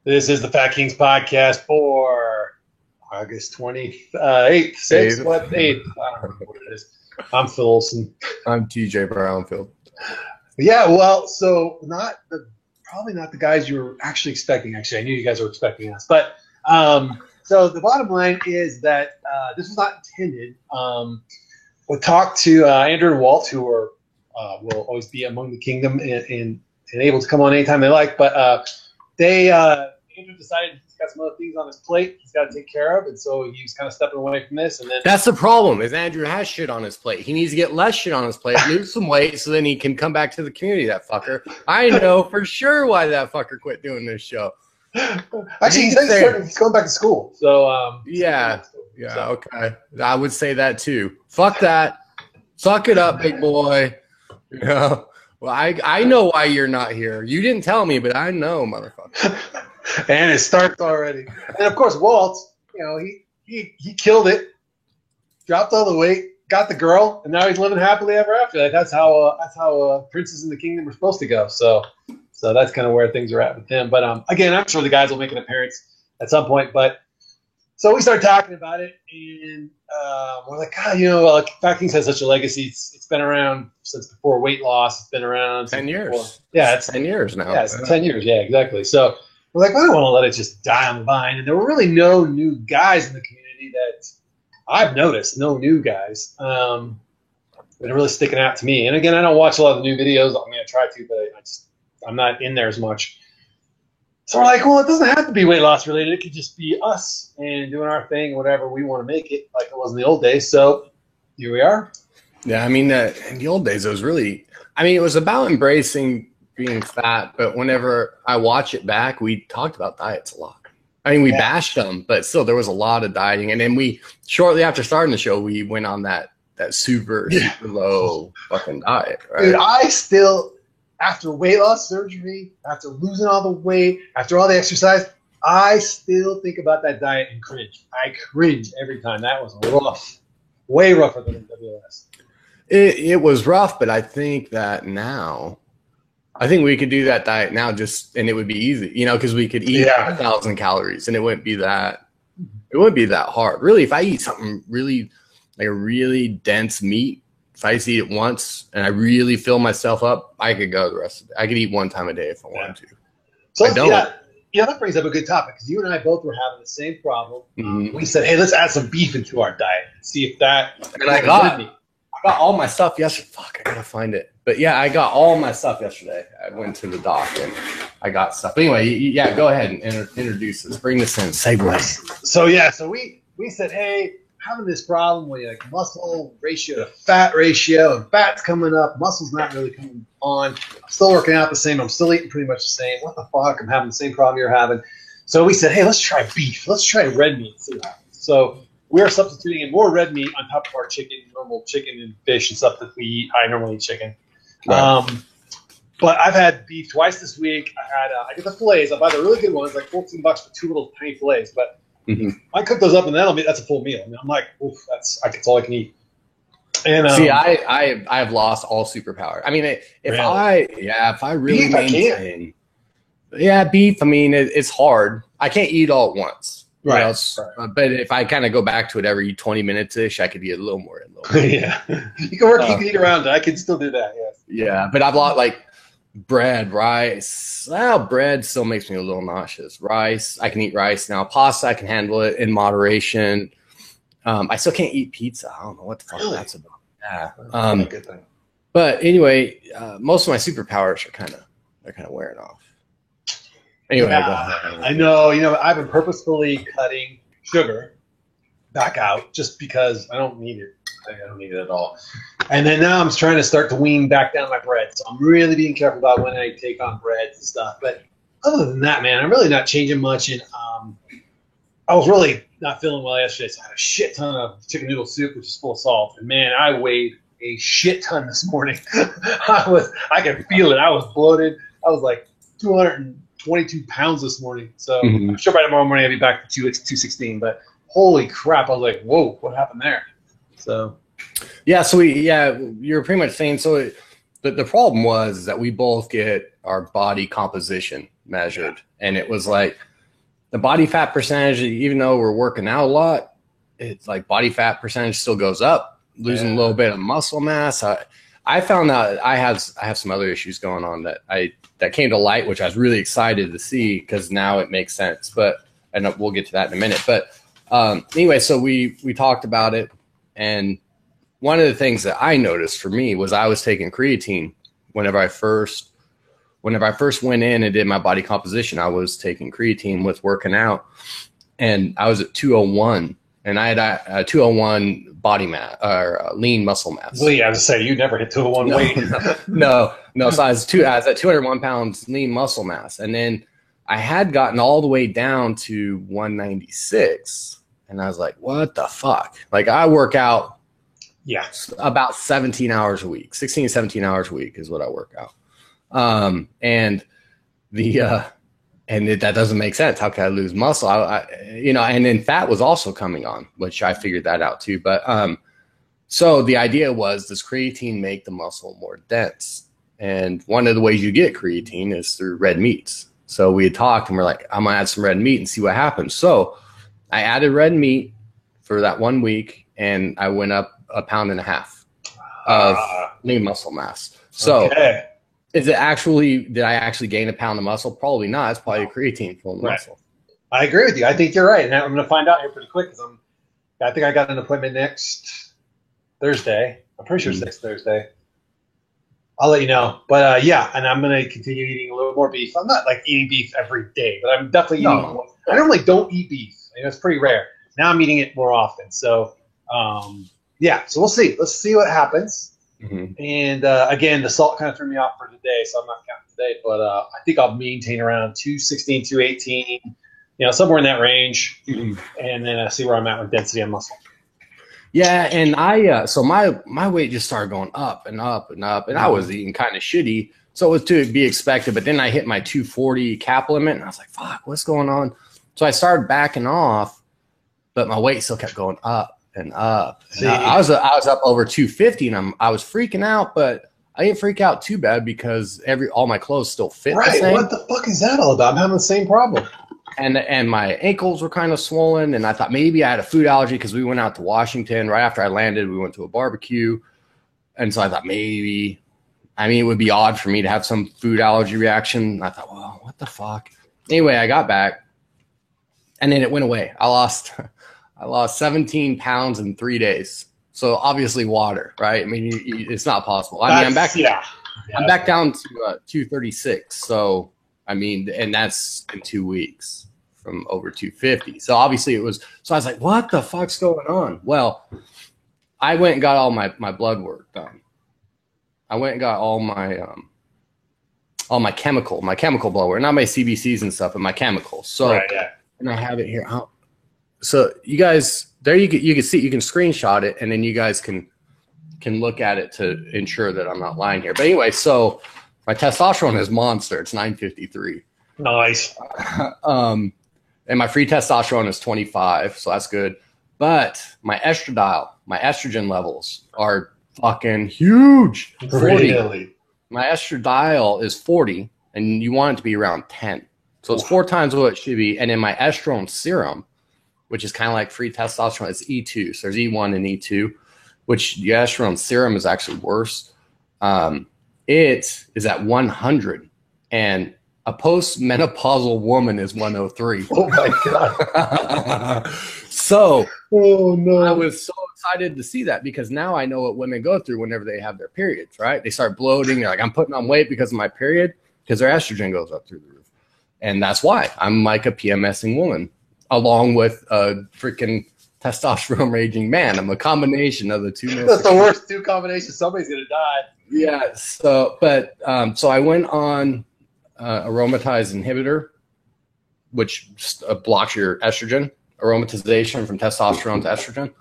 This is the Fat Kings podcast for August 28th, 6th, what, 8th? I don't remember what it is. I'm Phil Olson. I'm TJ Brownfield. Yeah, well, so probably not the guys you were actually expecting. Actually, I knew you guys were expecting us. But so the bottom line is that this was not intended. We'll talk to Andrew and Walt, who are will always be among the kingdom and able to come on anytime they like. But Andrew decided he's got some other things on his plate he's got to take care of, and so he was kind of stepping away from this. And then that's the problem, is Andrew has shit on his plate. He needs to get less shit on his plate, lose some weight, so then he can come back to the community, that fucker. I know for sure why that fucker quit doing this show. Actually, he's going back to school. So yeah, okay. I would say that too. Fuck that. Suck it up, big boy. You know? Well, I know why you're not here. You didn't tell me, but I know, motherfucker. And it starts already. And of course, Walt, he killed it, dropped all the weight, got the girl, and now he's living happily ever after. Like that's how princes in the kingdom are supposed to go. So that's kind of where things are at with him. But again, I'm sure the guys will make an appearance at some point. But so we started talking about it, and we're like, God, Fat Kings has such a legacy. It's been around since before weight loss. It's been around 10 years. Before. Yeah, it's 10 years now. Yeah, it's 10 years. Yeah, exactly. So we're like, I don't want to let it just die on the vine. And there were really no new guys in the community that I've noticed. No new guys that are really sticking out to me. And again, I don't watch a lot of the new videos. I mean, I try to, but I'm not in there as much. So we're like, well, it doesn't have to be weight loss related. It could just be us and doing our thing, whatever we want to make it, like it was in the old days. So here we are. Yeah, I mean, in the old days, it was really, it was about embracing being fat. But whenever I watch it back, we talked about diets a lot. I mean, we bashed them, but still there was a lot of dieting. And then shortly after starting the show, we went on that super low fucking diet. Right? Dude, I still... After weight loss surgery, after losing all the weight, after all the exercise, I still think about that diet and cringe. I cringe every time. That was rough. Way rougher than WLS. It was rough, but I think that now, I think we could do that diet now and it would be easy, because we could eat 1,000 calories and it wouldn't be that hard. Really, if I eat something really, like a really dense meat, if I just eat it once and I really fill myself up, I could go the rest of the day. I could eat one time a day if I wanted to. So that brings up a good topic, because you and I both were having the same problem. Mm-hmm. We said, hey, let's add some beef into our diet. See if that... And I got all my stuff yesterday. Fuck, I gotta find it. But yeah, I got all my stuff yesterday. I went to the doc and I got stuff. But anyway, go ahead and introduce us. Bring this in. Segue. So we said, hey, having this problem where like muscle ratio to fat ratio, and fat's coming up, muscle's not really coming on. I'm still working out the same. I'm still eating pretty much the same. What the fuck? I'm having the same problem you're having. So we said, hey, let's try beef. Let's try red meat. See what happens. So we're substituting in more red meat on top of our normal chicken and fish and stuff that we eat. I normally eat chicken. Right. But I've had beef twice this week. I get the fillets. I buy the really good ones, like $14 for 2 little tiny fillets. But I cook those up, and that's a full meal. I mean, I'm like, oof, that's all I can eat. And see, I've lost all superpower. I mean, if I really maintain, beef. I mean, it's hard. I can't eat all at once, right? But if I kind of go back to it every 20 minutes ish, I could eat a little more. Yeah, you can work. You can eat around it. I can still do that. Yes. Yeah, but I've lost bread, rice. Well, bread still makes me a little nauseous. Rice, I can eat rice now. Pasta, I can handle it in moderation. I still can't eat pizza. I don't know what the fuck that's about. Yeah. A good thing. But anyway, most of my superpowers are kind of wearing off. Anyway, I know. I've been purposefully cutting sugar back out just because I don't need it. I don't need it at all. And then now I'm trying to start to wean back down my bread. So I'm really being careful about when I take on breads and stuff. But other than that, man, I'm really not changing much. And I was really not feeling well yesterday. So I had a shit ton of chicken noodle soup, which is full of salt. And man, I weighed a shit ton this morning. I could feel it. I was bloated. I was like 222 pounds this morning. So I'm sure by tomorrow morning I'll be back to 216. But holy crap, I was like, whoa, what happened there? So, you're pretty much saying, so the problem was that we both get our body composition measured. And it was like, the body fat percentage, even though we're working out a lot, it's like body fat percentage still goes up, losing a little bit of muscle mass. I found out I have some other issues going on that came to light, which I was really excited to see because now it makes sense. But and we'll get to that in a minute. But anyway, so we talked about it, and one of the things that I noticed for me was I was taking creatine whenever I first went in and did my body composition. I was taking creatine with working out, and I was at 201, and I had a 201 body mass or lean muscle mass. Well, yeah, I was to say you never hit 201 weight. No. So I was at 201 pounds lean muscle mass, and then I had gotten all the way down to 196, and I was like, "What the fuck?" Like I work out. Yeah, about 17 hours a week, 16, 17 hours a week is what I work out. And that doesn't make sense. How can I lose muscle? And then fat was also coming on, which I figured that out too. But, so the idea was, does creatine make the muscle more dense? And one of the ways you get creatine is through red meats. So we had talked and we're like, I'm going to add some red meat and see what happens. So I added red meat for that 1 week, and I went up 1.5 pounds of lean muscle mass. So did I actually gain 1 pound of muscle? Probably not. It's probably a creatine full of muscle. I agree with you. I think you're right. And I'm going to find out here pretty quick because I think I got an appointment next Thursday. I'm pretty sure it's next Thursday. I'll let you know. But yeah, and I'm going to continue eating a little more beef. I'm not like eating beef every day, but I'm definitely eating more. I normally don't eat beef. It's pretty rare. Now I'm eating it more often. So, yeah, so we'll see. Let's see what happens. Mm-hmm. And again, the salt kind of threw me off for today, so I'm not counting today. But I think I'll maintain around 216, 218, somewhere in that range, and then see where I'm at with density and muscle. Yeah, and I so my weight just started going up and up and up, and I was eating kind of shitty, so it was to be expected. But then I hit my 240 cap limit, and I was like, "Fuck, what's going on?" So I started backing off, but my weight still kept going up and up. And I was up over 250, and I was freaking out, but I didn't freak out too bad because all my clothes still fit the same. What the fuck is that all about? I'm having the same problem. And my ankles were kind of swollen, and I thought maybe I had a food allergy because we went out to Washington right after I landed. We went to a barbecue, and so I thought maybe, it would be odd for me to have some food allergy reaction. I thought, well, what the fuck? Anyway, I got back, and then it went away. I lost 17 pounds in 3 days. So obviously water, right? It's not possible. I'm back. Yeah. I'm back down to 236. So, and that's in 2 weeks from over 250. So obviously so I was like, what the fuck's going on? Well, I went and got all my blood work done. I went and got all my chemical blood work, not my CBCs and stuff, but my chemicals. So, and I have it here. So you guys, there you can see, you can screenshot it, and then you guys can look at it to ensure that I'm not lying here. But anyway, so my testosterone is monster. It's 953. Nice. And my free testosterone is 25, so that's good. But my estrogen levels are fucking huge. 40. Really? My estradiol is 40, and you want it to be around 10. So it's 4 times what it should be. And in my estrone serum, which is kind of like free testosterone, it's E2. So there's E1 and E2, which the estrone serum is actually worse. It is at 100, and a postmenopausal woman is 103. Oh my God. So oh no, I was so excited to see that because now I know what women go through whenever they have their periods, right? They start bloating. They're like, I'm putting on weight because of my period, because their estrogen goes up through the roof. And that's why I'm like a PMSing woman, along with a freaking testosterone raging man. I'm a combination of the two. That's the worst two combinations. Somebody's going to die. Yeah. So I went on aromatase inhibitor, which just blocks your estrogen aromatization from testosterone to estrogen.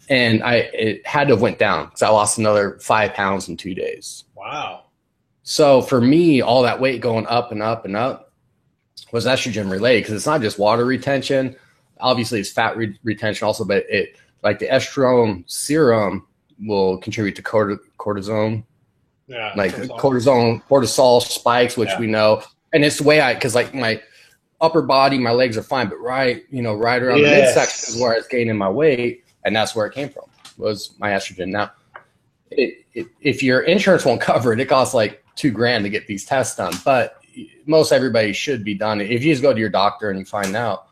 And it had to have went down because I lost another 5 pounds in 2 days. Wow. So for me, all that weight going up and up and up was estrogen related, because it's not just water retention. Obviously, it's fat retention also, but it, like the estrone serum, will contribute to cortisone. Yeah, like cortisol spikes, which we know. And it's the way because like upper body, my legs are fine, but right around the midsection is where I was gaining my weight, and that's where it came from, was my estrogen. Now, if your insurance won't cover it, it costs like $2,000 to get these tests done, but most everybody should be done. If you just go to your doctor and you find out,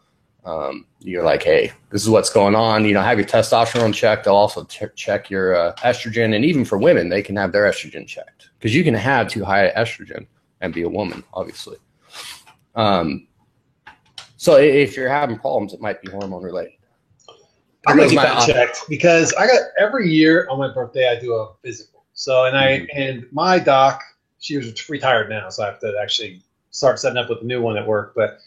you're like, hey, this is what's going on. Have your testosterone checked. They'll also check your estrogen. And even for women, they can have their estrogen checked, because you can have too high estrogen and be a woman, obviously. So if you're having problems, it might be hormone related. I'm going to get that checked, because every year on my birthday, I do a physical. So, and my doc, she was retired now, so I have to actually start setting up with a new one at work. But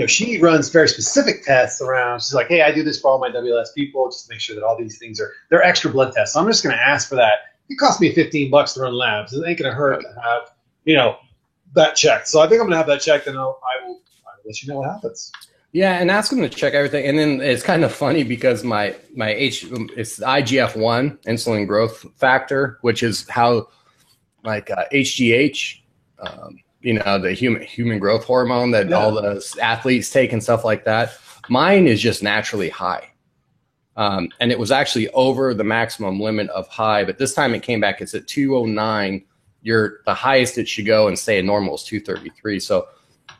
she runs very specific tests around. She's like, hey, I do this for all my WLS people, just to make sure that all these things they're extra blood tests. So I'm just going to ask for that. It cost me $15 to run labs. It ain't going to hurt to have, that checked. So I think I'm going to have that checked, and I will let you know what happens. Yeah, and ask them to check everything. And then it's kind of funny, because it's IGF-1, insulin growth factor, which is how like HGH, the human growth hormone that all the athletes take and stuff like that. Mine is just naturally high. And it was actually over the maximum limit of high, but this time it came back. It's at 209. The highest it should go and stay normal is 233. So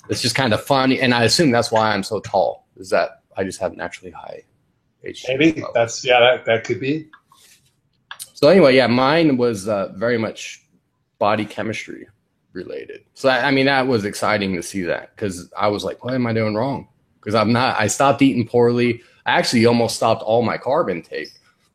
it's just kind of funny. And I assume that's why I'm so tall, is that I just have naturally high HGH. Maybe levels. That could be. So anyway, mine was very much body chemistry related. So that was exciting to see that, because I was like, what am I doing wrong? Because I stopped eating poorly. I actually almost stopped all my carb intake,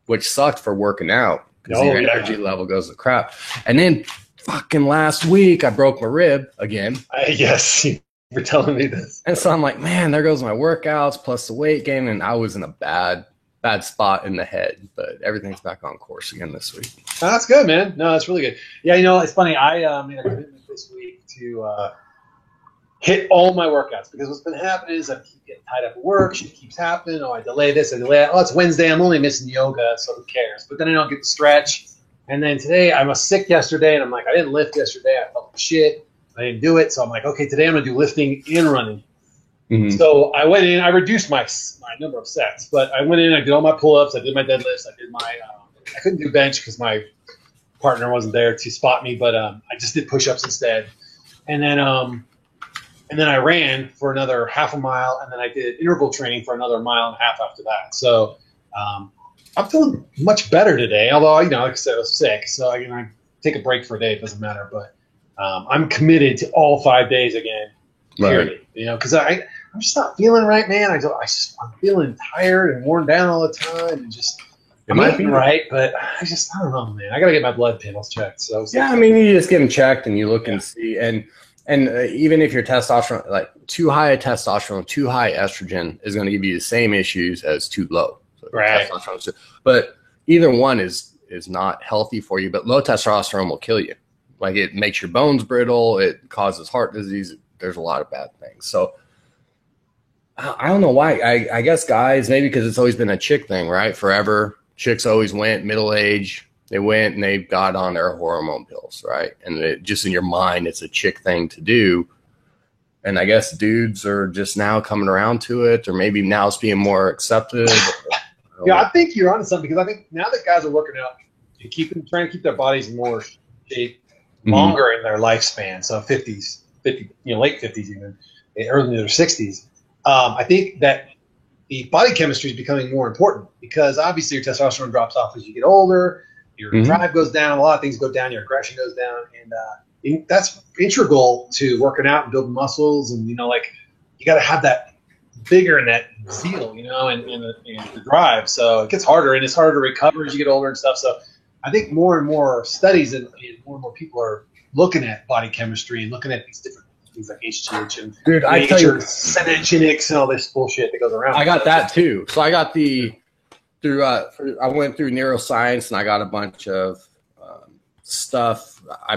which sucked for working out, because your energy level goes to crap. And then fucking last week I broke my rib again. Yes, you were telling me this. And so I'm like, man, there goes my workouts plus the weight gain, and I was in a bad spot in the head, but everything's back on course again this week. Oh, that's good, man. No, that's really good. Yeah, it's funny. I made a commitment this week to hit all my workouts, because what's been happening is I keep getting tied up at work. Shit keeps happening. I delay this, I delay that. Oh, it's Wednesday. I'm only missing yoga, so who cares? But then I don't get to stretch. And then today, I was sick yesterday, and I'm like, I didn't lift yesterday. I felt like shit. I didn't do it. So I'm like, okay, today I'm going to do lifting and running. Mm-hmm. So I went in. I reduced my number of sets, but I went in. I did all my pull-ups. I did my deadlifts. I did my I couldn't do bench because my partner wasn't there to spot me, but I just did push-ups instead. And then I ran for another half a mile, and then I did interval training for another mile and a half after that. So I'm feeling much better today, although, like I said, I was sick. So I take a break for a day. It doesn't matter. But I'm committed to all 5 days again, period. Right. Because I'm just not feeling right, man. I'm feeling tired and worn down all the time, and just it might be right, but I don't know, man. I got to get my blood panels checked. So you just get them checked, and you look and see, and even if your testosterone, like too high testosterone, too high estrogen, is going to give you the same issues as too low. So right. But either one is not healthy for you. But low testosterone will kill you. Like, it makes your bones brittle. It causes heart disease. There's a lot of bad things. So I don't know why. I guess guys, maybe because it's always been a chick thing, right? Forever. Chicks always went middle age. They went and they got on their hormone pills, right? And just in your mind, it's a chick thing to do. And I guess dudes are just now coming around to it, or maybe now it's being more accepted. I think you're onto something, because I think now that guys are working out and trying to keep their bodies more shape longer in their lifespan, so 50s, late 50s even, early in their 60s. I think that the body chemistry is becoming more important, because obviously your testosterone drops off as you get older, your drive goes down, a lot of things go down, your aggression goes down, and that's integral to working out and building muscles, and you got to have that vigor and that zeal, and the drive. So it gets harder, and it's harder to recover as you get older and stuff. So I think more and more studies and more people are looking at body chemistry and looking at these different things like HGH and I tell you, Genetics and all this bullshit that goes around. I got that too. So I got I went through neuroscience, and I got a bunch of stuff. I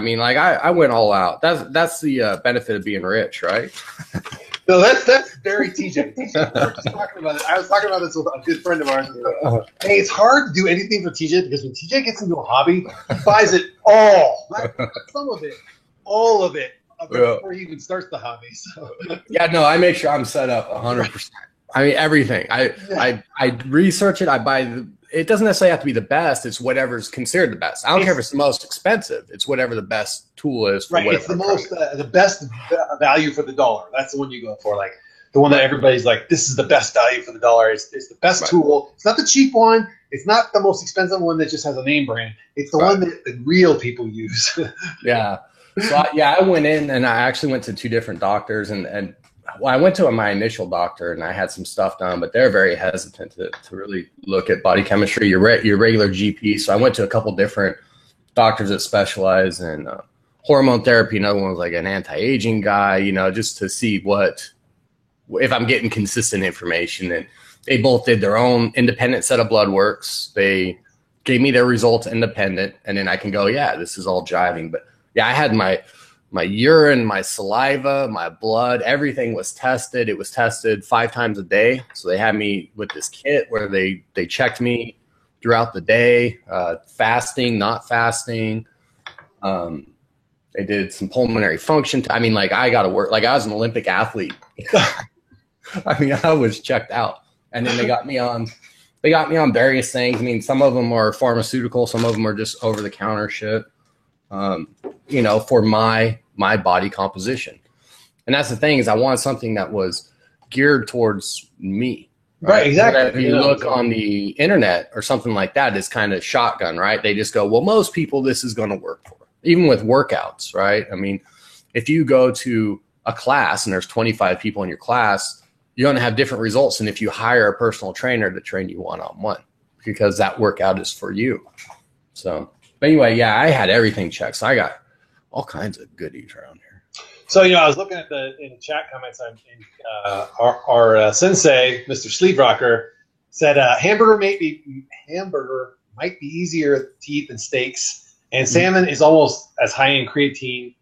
went all out. That's the benefit of being rich, right? No, that's very TJ. We're just talking about it. I was talking about this with a good friend of ours. Hey, it's hard to do anything for TJ, because when TJ gets into a hobby, he buys it all. Not some of it, all of it. before he even starts the hobby. So yeah, no, I make sure I'm set up 100%. I mean, everything. I research it. I buy it doesn't necessarily have to be the best. It's whatever's considered the best. I don't care if it's the most expensive. It's whatever the best tool is. For it's the best value for the dollar. That's the one you go for. Like the one that everybody's like, this is the best value for the dollar. It's the best tool. It's not the cheap one. It's not the most expensive one that just has a name brand. It's the one that the real people use. Yeah. So I went in and I actually went to 2 different doctors and well, I went to my initial doctor and I had some stuff done, but they're very hesitant to really look at body chemistry, your regular GP. So I went to a couple different doctors that specialize in hormone therapy. Another one was like an anti-aging guy, just to see if I'm getting consistent information. And they both did their own independent set of blood works. They gave me their results independent, and then I can go, yeah, this is all jiving. But yeah, I had my urine, my saliva, my blood, everything was tested. It was tested 5 times a day. So they had me with this kit where they checked me throughout the day, fasting, not fasting. They did some pulmonary function. I mean, like I got to work. Like I was an Olympic athlete. I mean, I was checked out. And then they got me on various things. I mean, some of them are pharmaceutical. Some of them are just over the counter shit. For my body composition. And that's the thing is I wanted something that was geared towards me. Right, exactly. If you look on the internet or something like that, it's kind of shotgun, right? They just go, well, most people this is going to work for. Even with workouts, right? I mean, if you go to a class and there's 25 people in your class, you're going to have different results than if you hire a personal trainer to train you one-on-one because that workout is for you. So, but anyway, yeah, I had everything checked. So I got all kinds of goodies around here. So, I was looking at in the chat comments, and our sensei, Mr. Sleevrocker, said hamburger might be easier to eat than steaks, and salmon is almost as high in creatine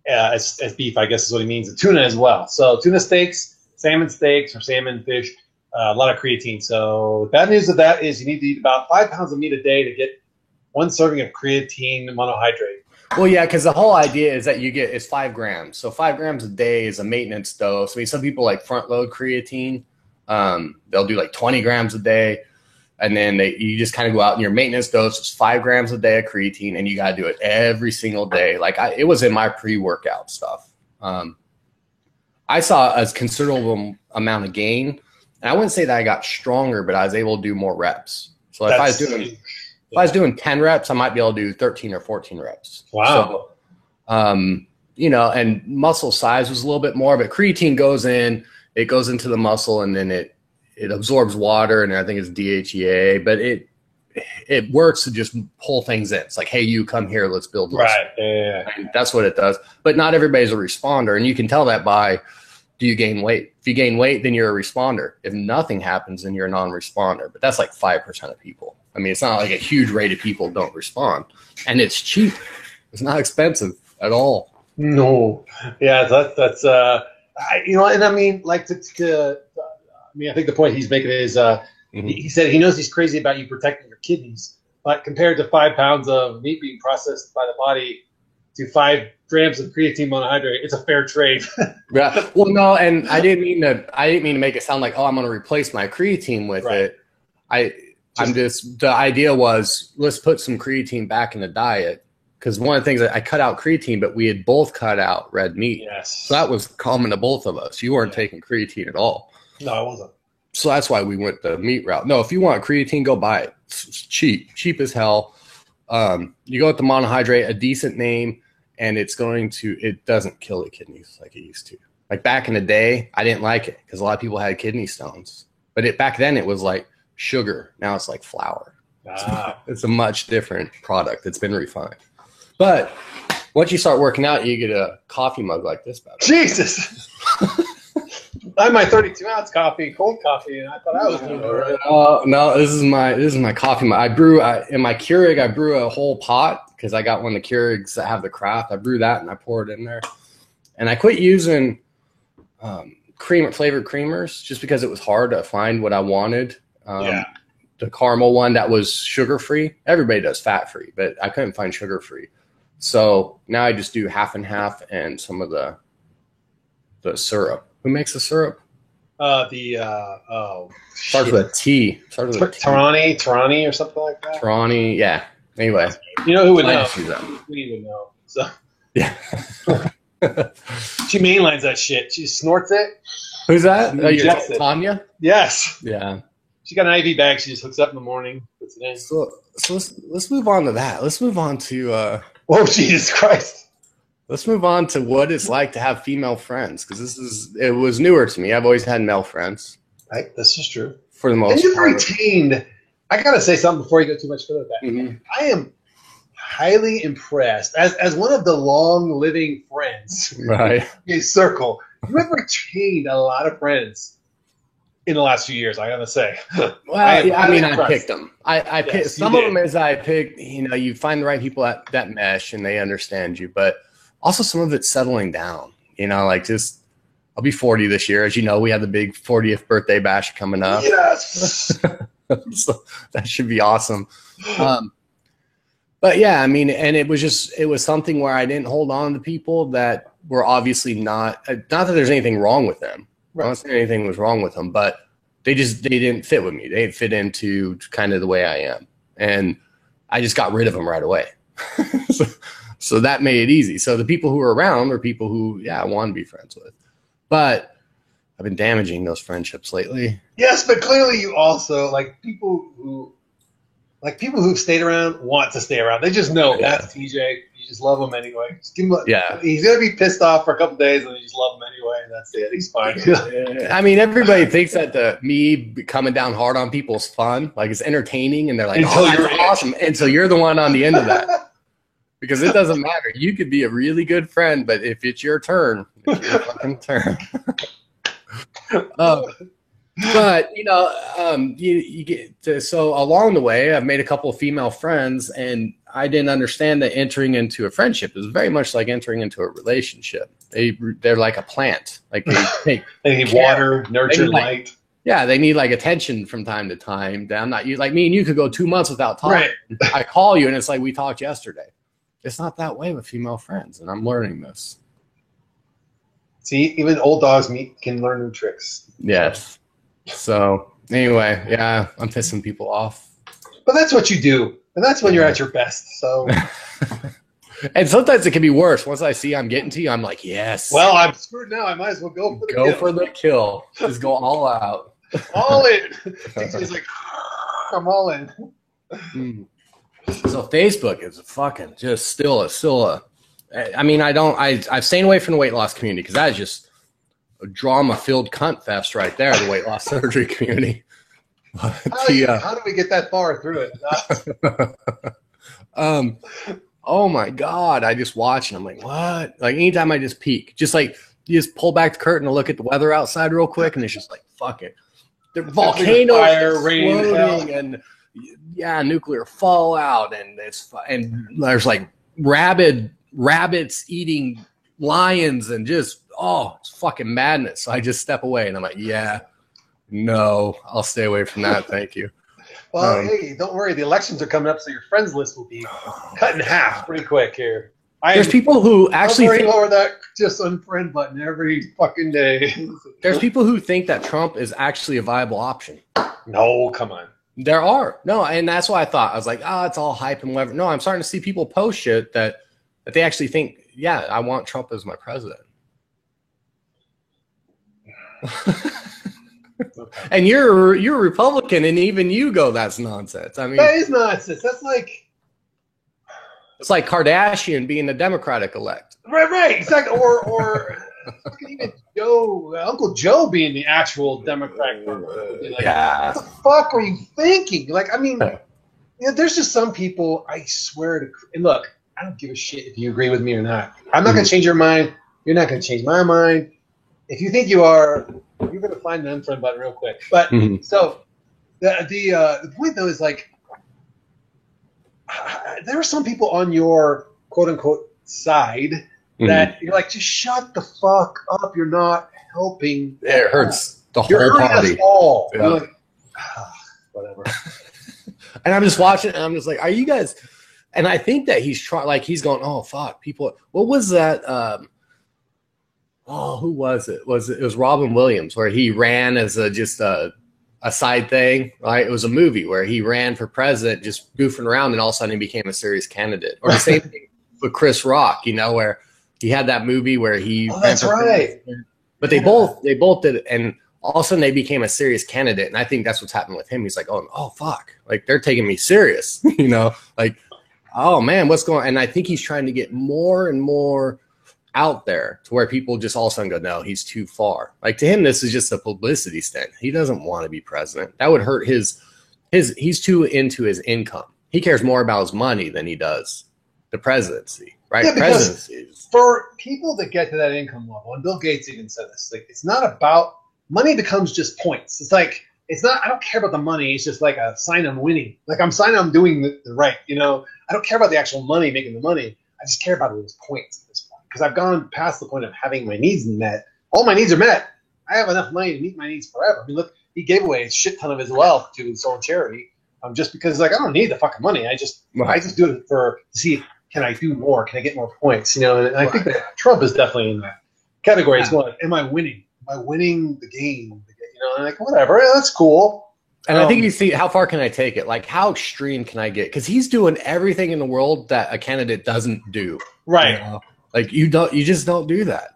as beef, I guess is what he means, and tuna as well. So tuna steaks, salmon steaks, or salmon fish, a lot of creatine. So bad news of that is you need to eat about 5 pounds of meat a day to get 1 serving of creatine monohydrate. Well, yeah, because the whole idea is that is 5 grams. So 5 grams a day is a maintenance dose. I mean, some people like front load creatine. They'll do like 20 grams a day. And then you just kind of go out and your maintenance dose is 5 grams a day of creatine, and you got to do it every single day. Like it was in my pre-workout stuff. I saw a considerable amount of gain. And I wouldn't say that I got stronger, but I was able to do more reps. So if I was doing 10 reps, I might be able to do 13 or 14 reps. Wow. So, and muscle size was a little bit more, but creatine goes into the muscle, and then it absorbs water, and I think it's DHEA, but it works to just pull things in. It's like, hey, you come here, let's build muscle. Right. Yeah. And that's what it does. But not everybody's a responder, and you can tell that by, do you gain weight? If you gain weight, then you're a responder. If nothing happens, then you're a non-responder. But that's like 5% of people. I mean, it's not like a huge rate of people don't respond. And it's cheap. It's not expensive at all. No. Yeah, that's and I mean, like I think the point he's making is he said he knows he's crazy about you protecting your kidneys, but compared to 5 pounds of meat being processed by the body to 5 grams of creatine monohydrate, it's a fair trade. Yeah. Well, no, and I didn't mean to make it sound like, I'm going to replace my creatine with it. The idea was, let's put some creatine back in the diet, because one of the things that I cut out creatine, but we had both cut out red meat. Yes. So that was common to both of us. You weren't taking creatine at all. No, I wasn't. So that's why we went the meat route. No, if you want creatine, go buy it. It's cheap as hell. You go with the monohydrate, a decent name, and it doesn't kill the kidneys like it used to. Like back in the day, I didn't like it because a lot of people had kidney stones. But back then it was like sugar. Now it's like flour. It's a much different product. It's been refined. But once you start working out, you get a coffee mug like this. Jesus. I had my 32-ounce coffee, cold coffee, and I thought I was doing it right. No, this is my coffee mug. I brew in my Keurig. I brew a whole pot because I got one of the Keurigs that have the craft. I brew that and I pour it in there. And I quit using flavored creamers just because it was hard to find what I wanted. The caramel one that was sugar-free. Everybody does fat-free, but I couldn't find sugar-free. So now I just do half and half and some of the syrup. Who makes the syrup? Starts with a T. Starts with a T. Tarani or something like that. Tarani, yeah. Anyway, you know who would know? We would know. So yeah. She mainlines that shit. She snorts it. Who's that? Tanya? Yes. Yeah. She got an IV bag. She just hooks up in the morning, puts it in. So let's move on to that. Let's move on to oh, Jesus Christ. Let's move on to what it's like to have female friends, because it was newer to me. I've always had male friends. Right, this is true. For the most part. And you've retained. I gotta say something before you go too much further with that. Mm-hmm. I am highly impressed as one of the long living friends. Right. In a circle. You have retained a lot of friends in the last few years, I gotta say. Well, I picked them. I picked some of them as I picked. You know, you find the right people that mesh and they understand you, but also some of it's settling down. You know, like just I'll be 40 this year, as you know. We have the big 40th birthday bash coming up. Yes. So that should be awesome. But yeah, I mean, and it was something where I didn't hold on to people that were obviously not that there's anything wrong with them. Right. I'm not saying anything was wrong with them, but they didn't fit with me. They didn't fit into kind of the way I am. And I just got rid of them right away. So that made it easy. So the people who are around are people who, I want to be friends with. But I've been damaging those friendships lately. Yes, but clearly you also, people who've stayed around want to stay around. They just know that's TJ. You just love him anyway. Just give him he's going to be pissed off for a couple days, and you just love him anyway, and that's it. He's fine. I mean, everybody thinks that me coming down hard on people is fun. Like, it's entertaining, and they're like, you're awesome. And so you're the one on the end of that. Because it doesn't matter. You could be a really good friend, but if it's your turn, it's your fucking turn. But you get to, so along the way, I've made a couple of female friends, and I didn't understand that entering into a friendship is very much like entering into a relationship. They're like a plant. Like they need water, nurture, light. Yeah, they need like attention from time to time. I'm not you like me and you could go 2 months without talking. Right. I call you and it's like we talked yesterday. It's not that way with female friends, and I'm learning this. See, even old dogs can learn new tricks. Yes. So anyway, I'm pissing people off. But that's what you do, and that's when you're at your best. So, and sometimes it can be worse. Once I see I'm getting to you, I'm like, yes. Well, I'm screwed now. I might as well go for the kill. Just go all out. All in. He's like, I'm all in. So Facebook is fucking just still a. I mean, I've stayed away from the weight loss community because that is just a drama-filled cunt fest right there, the weight loss surgery community. How do we get that far through it? Oh my God, I just watch and I'm like, what? Like anytime I just peek, just like you just pull back the curtain and look at the weather outside real quick and it's just like, fuck it. The volcanoes fire, rain, and nuclear fallout and there's like rabbits eating lions and just it's fucking madness. So I just step away and I'm like, no, I'll stay away from that. Thank you. Well, hey, don't worry. The elections are coming up, so your friends list will be cut in half pretty quick here. There's people who actually over that just unfriend button every fucking day. There's people who think that Trump is actually a viable option. No, come on. There are. No, and that's why I thought. I was like, it's all hype and whatever. No, I'm starting to see people post shit that they actually think, I want Trump as my president. Okay. And you're a Republican, and even you go, that's nonsense. I mean, that is nonsense. That's like it's like Kardashian being the Democratic elect. Right, exactly. Or even Uncle Joe being the actual Democrat. Like, what the fuck were you thinking? Like, I mean, there's just some people. I swear to. And look, I don't give a shit if you agree with me or not. I'm not going to change your mind. You're not going to change my mind. If you think you are, you're going to find an unfriend button real quick. But so the point though is like there are some people on your quote unquote side that you're like, just shut the fuck up. You're not helping. It hurts the whole you're hurting party. Us all. Yeah. You're like, whatever. And I'm just watching, and I'm just like, are you guys? and I think that he's trying, like he's going, oh fuck, people. What was that? Oh, who was it? It was Robin Williams, where he ran as just a side thing, right? It was a movie where he ran for president, just goofing around, and all of a sudden he became a serious candidate. Or the same thing with Chris Rock, you know, where he had that movie where he. Oh, that's right. But they both did it, and all of a sudden they became a serious candidate. And I think that's what's happened with him. He's like, oh fuck, like they're taking me serious, you know, like, oh man, what's going on? And I think he's trying to get more and more out there to where people just all of a sudden go, no, he's too far. Like to him, this is just a publicity stunt. He doesn't want to be president. That would hurt his he's too into his income. He cares more about his money than he does the presidency, right? Yeah, presidency. For people that get to that income level, and Bill Gates even said this, like it's not about money, becomes just points. It's like, it's not, I don't care about the money. It's just like a sign I'm winning. Like I'm signing I'm doing the right, you know, I don't care about the actual money, making the money. I just care about those points at this point. Because I've gone past the point of having my needs met. All my needs are met. I have enough money to meet my needs forever. I mean, look, he gave away a shit ton of his wealth to his own charity, just because like I don't need the fucking money. I just do it to see, can I do more? Can I get more points? You know, and I think that Trump is definitely in that category. It's going, am I winning? Am I winning the game? You know, and like whatever, that's cool. And I think you see, how far can I take it? Like, how extreme can I get? Because he's doing everything in the world that a candidate doesn't do. Right. You know? Like you just don't do that.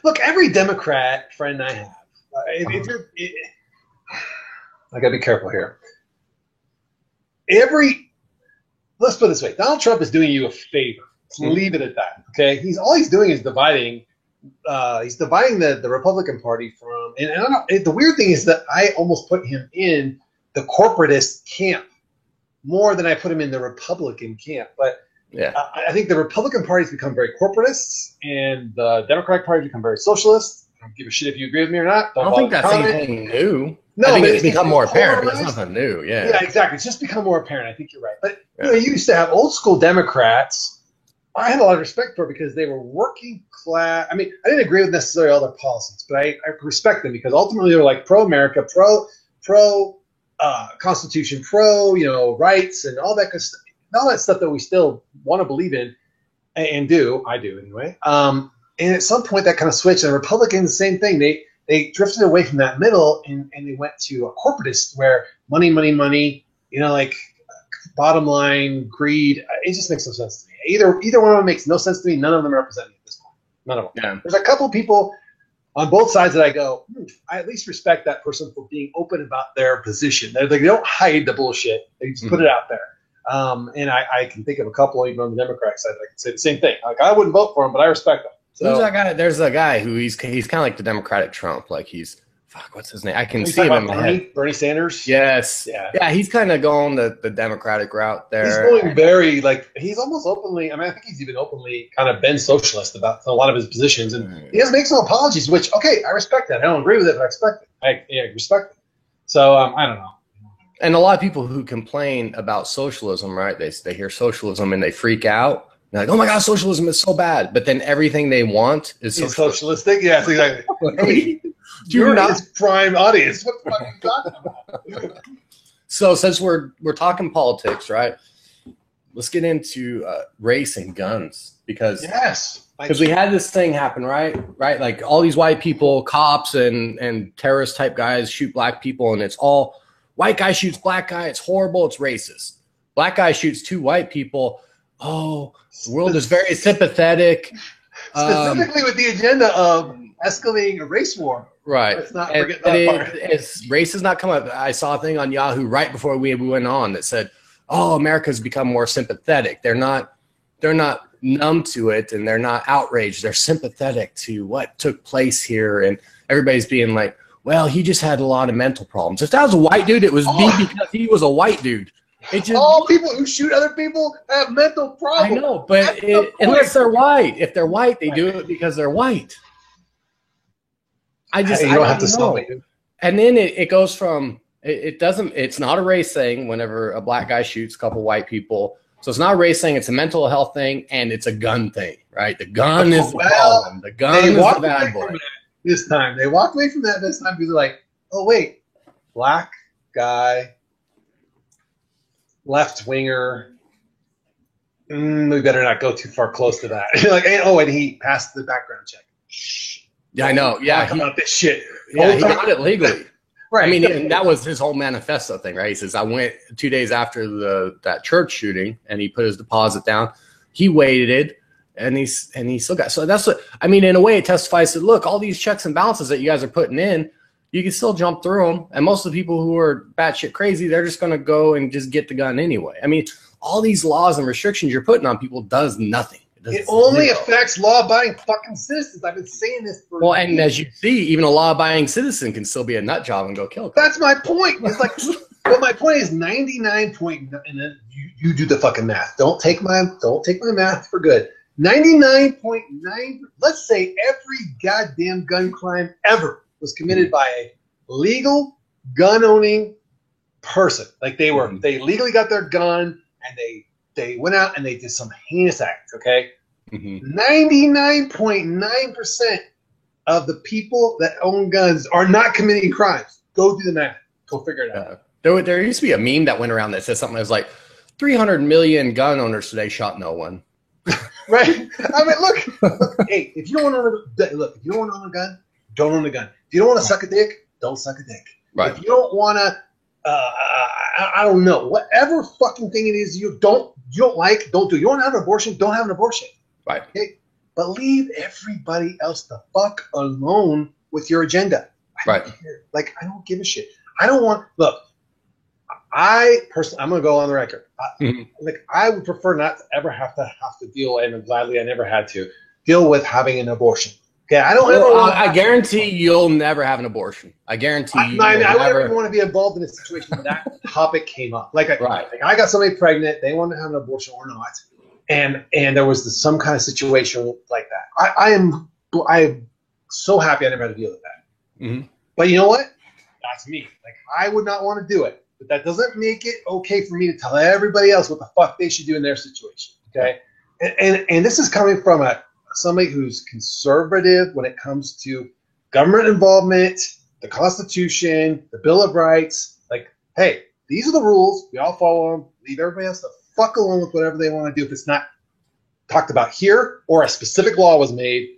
Look, every Democrat friend I have, I gotta be careful here. Let's put it this way: Donald Trump is doing you a favor. Let's leave it at that. Okay, all he's doing is dividing. He's dividing the Republican Party from. And I don't know. The weird thing is that I almost put him in the corporatist camp more than I put him in the Republican camp, but. Yeah, I think the Republican Party's become very corporatist, and the Democratic Party become very socialist. I don't give a shit if you agree with me or not. I don't think that's anything new. No, I think it's become more apparent, but it's nothing new. Yeah, yeah, exactly. It's just become more apparent. I think you're right. But you know, you used to have old school Democrats. I had a lot of respect for because they were working class. I mean, I didn't agree with necessarily all their policies, but I respect them because ultimately they were like pro-America, pro Constitution, pro rights, and all that kind of stuff. All that stuff that we still want to believe in and do. I do anyway. And at some point that kind of switched. And Republicans, same thing. They drifted away from that middle and they went to a corporatist where money, like bottom line, greed. It just makes no sense to me. Either one of them makes no sense to me. None of them represent me at this point. None of them. Yeah. There's a couple people on both sides that I go, I at least respect that person for being open about their position. They don't hide the bullshit. They just put it out there. And I can think of a couple even on the Democratic side that I can say the same thing. Like I wouldn't vote for him, but I respect him. So, who's that guy? There's a guy who he's kind of like the Democratic Trump. Like what's his name? I can see him in my head. Bernie Sanders. Yes. Yeah. He's kind of going the Democratic route there. He's going very he's almost openly. I mean, I think he's even openly kind of been socialist about a lot of his positions, and he makes no apologies. Which I respect that. I don't agree with it, but I respect it. I respect it. So I don't know. And a lot of people who complain about socialism, right? They hear socialism and they freak out. They're like, oh my God, socialism is so bad. But then everything they want is socialistic. Yes, exactly. Hey, you're not his prime audience. What the fuck are you talking about? So since we're talking politics, right? Let's get into race and guns because we had this thing happen, right? Like all these white people, cops and terrorist type guys shoot black people, and it's all white guy shoots black guy. It's horrible. It's racist. Black guy shoots two white people. Oh, the world is very sympathetic. Specifically with the agenda of escalating a race war. Right. Let's not forget that part. Race has not come up. I saw a thing on Yahoo right before we went on that said, oh, America's become more sympathetic. They're not numb to it and they're not outraged. They're sympathetic to what took place here. And everybody's being like, well, he just had a lot of mental problems. If that was a white dude, it was because he was a white dude. All people who shoot other people have mental problems. I know, but unless they're white. If they're white, they do it because they're white. You don't have to stop it. And then it goes from it's not a race thing whenever a black guy shoots a couple white people. So it's not a race thing, it's a mental health thing, and it's a gun thing, right? The gun is the problem. The gun is the bad boy. This time. They walked away from that this time because they're like, oh, wait, black guy, left winger. we better not go too far close to that. You're like, oh, and he passed the background check. Shh. Yeah, I know. Yeah, talk about this shit. Yeah, he got it legally. Right. I mean, and that was his whole manifesto thing, right? He says, I went 2 days after that church shooting, and he put his deposit down. He waited, and he still got. So that's what I mean. In a way, it testifies to, look, all these checks and balances that you guys are putting in, you can still jump through them. And most of the people who are batshit crazy, they're just going to go and just get the gun anyway. I mean, all these laws and restrictions you're putting on people does nothing. It only affects law-abiding fucking citizens. I've been saying this for years. And as you see, even a law-abiding citizen can still be a nut job and go kill. That's my point. It's like, but my point is 99 point, and then you do the fucking math. Don't take my math for good. 99.9. Let's say every goddamn gun crime ever was committed by a legal gun-owning person. Like they legally got their gun and they went out and they did some heinous act, okay? 99.9% of the people that own guns are not committing crimes. Go do the math. Go figure it out. There used to be a meme that went around that said something that was like, 300 million gun owners today shot no one. Right? I mean, look, hey, if you don't want to own a gun, don't own a gun. If you don't want to suck a dick, don't suck a dick. Right. If you don't want to, I don't know, whatever fucking thing it is you don't like, don't do. You want to have an abortion, don't have an abortion. Right. Okay? But leave everybody else the fuck alone with your agenda. I don't care. Like, I don't give a shit. I don't want, look, I personally, I'm going to go on the record. Like, I would prefer not to ever have to deal, and gladly I never had to, deal with having an abortion. Okay, I guarantee you'll never have an abortion. I guarantee you. I never want to be involved in a situation where that topic came up. Like I got somebody pregnant, they wanted to have an abortion or not, and there was some kind of situation like that. I am so happy I never had to deal with that. But you know what? That's me. Like, I would not want to do it, but that doesn't make it okay for me to tell everybody else what the fuck they should do in their situation. Okay, and this is coming from somebody who's conservative when it comes to government involvement, the Constitution, the Bill of Rights. Like, hey, these are the rules. We all follow them. Leave everybody else the fuck alone with whatever they want to do if it's not talked about here or a specific law was made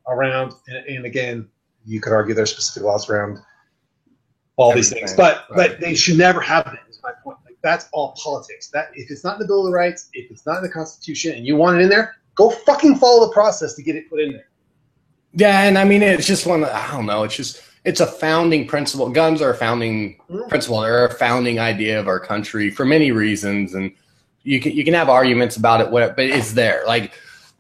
around. And again, you could argue there's specific laws around all these things, but they should never have them. Is my point. Like, that's all politics. That if it's not in the Bill of Rights, if it's not in the Constitution, and you want it in there, go fucking follow the process to get it put in there. Yeah, and I mean, it's just I don't know. It's a founding principle. Guns are a founding principle. They're a founding idea of our country for many reasons, and you can have arguments about it, but it's there. Like,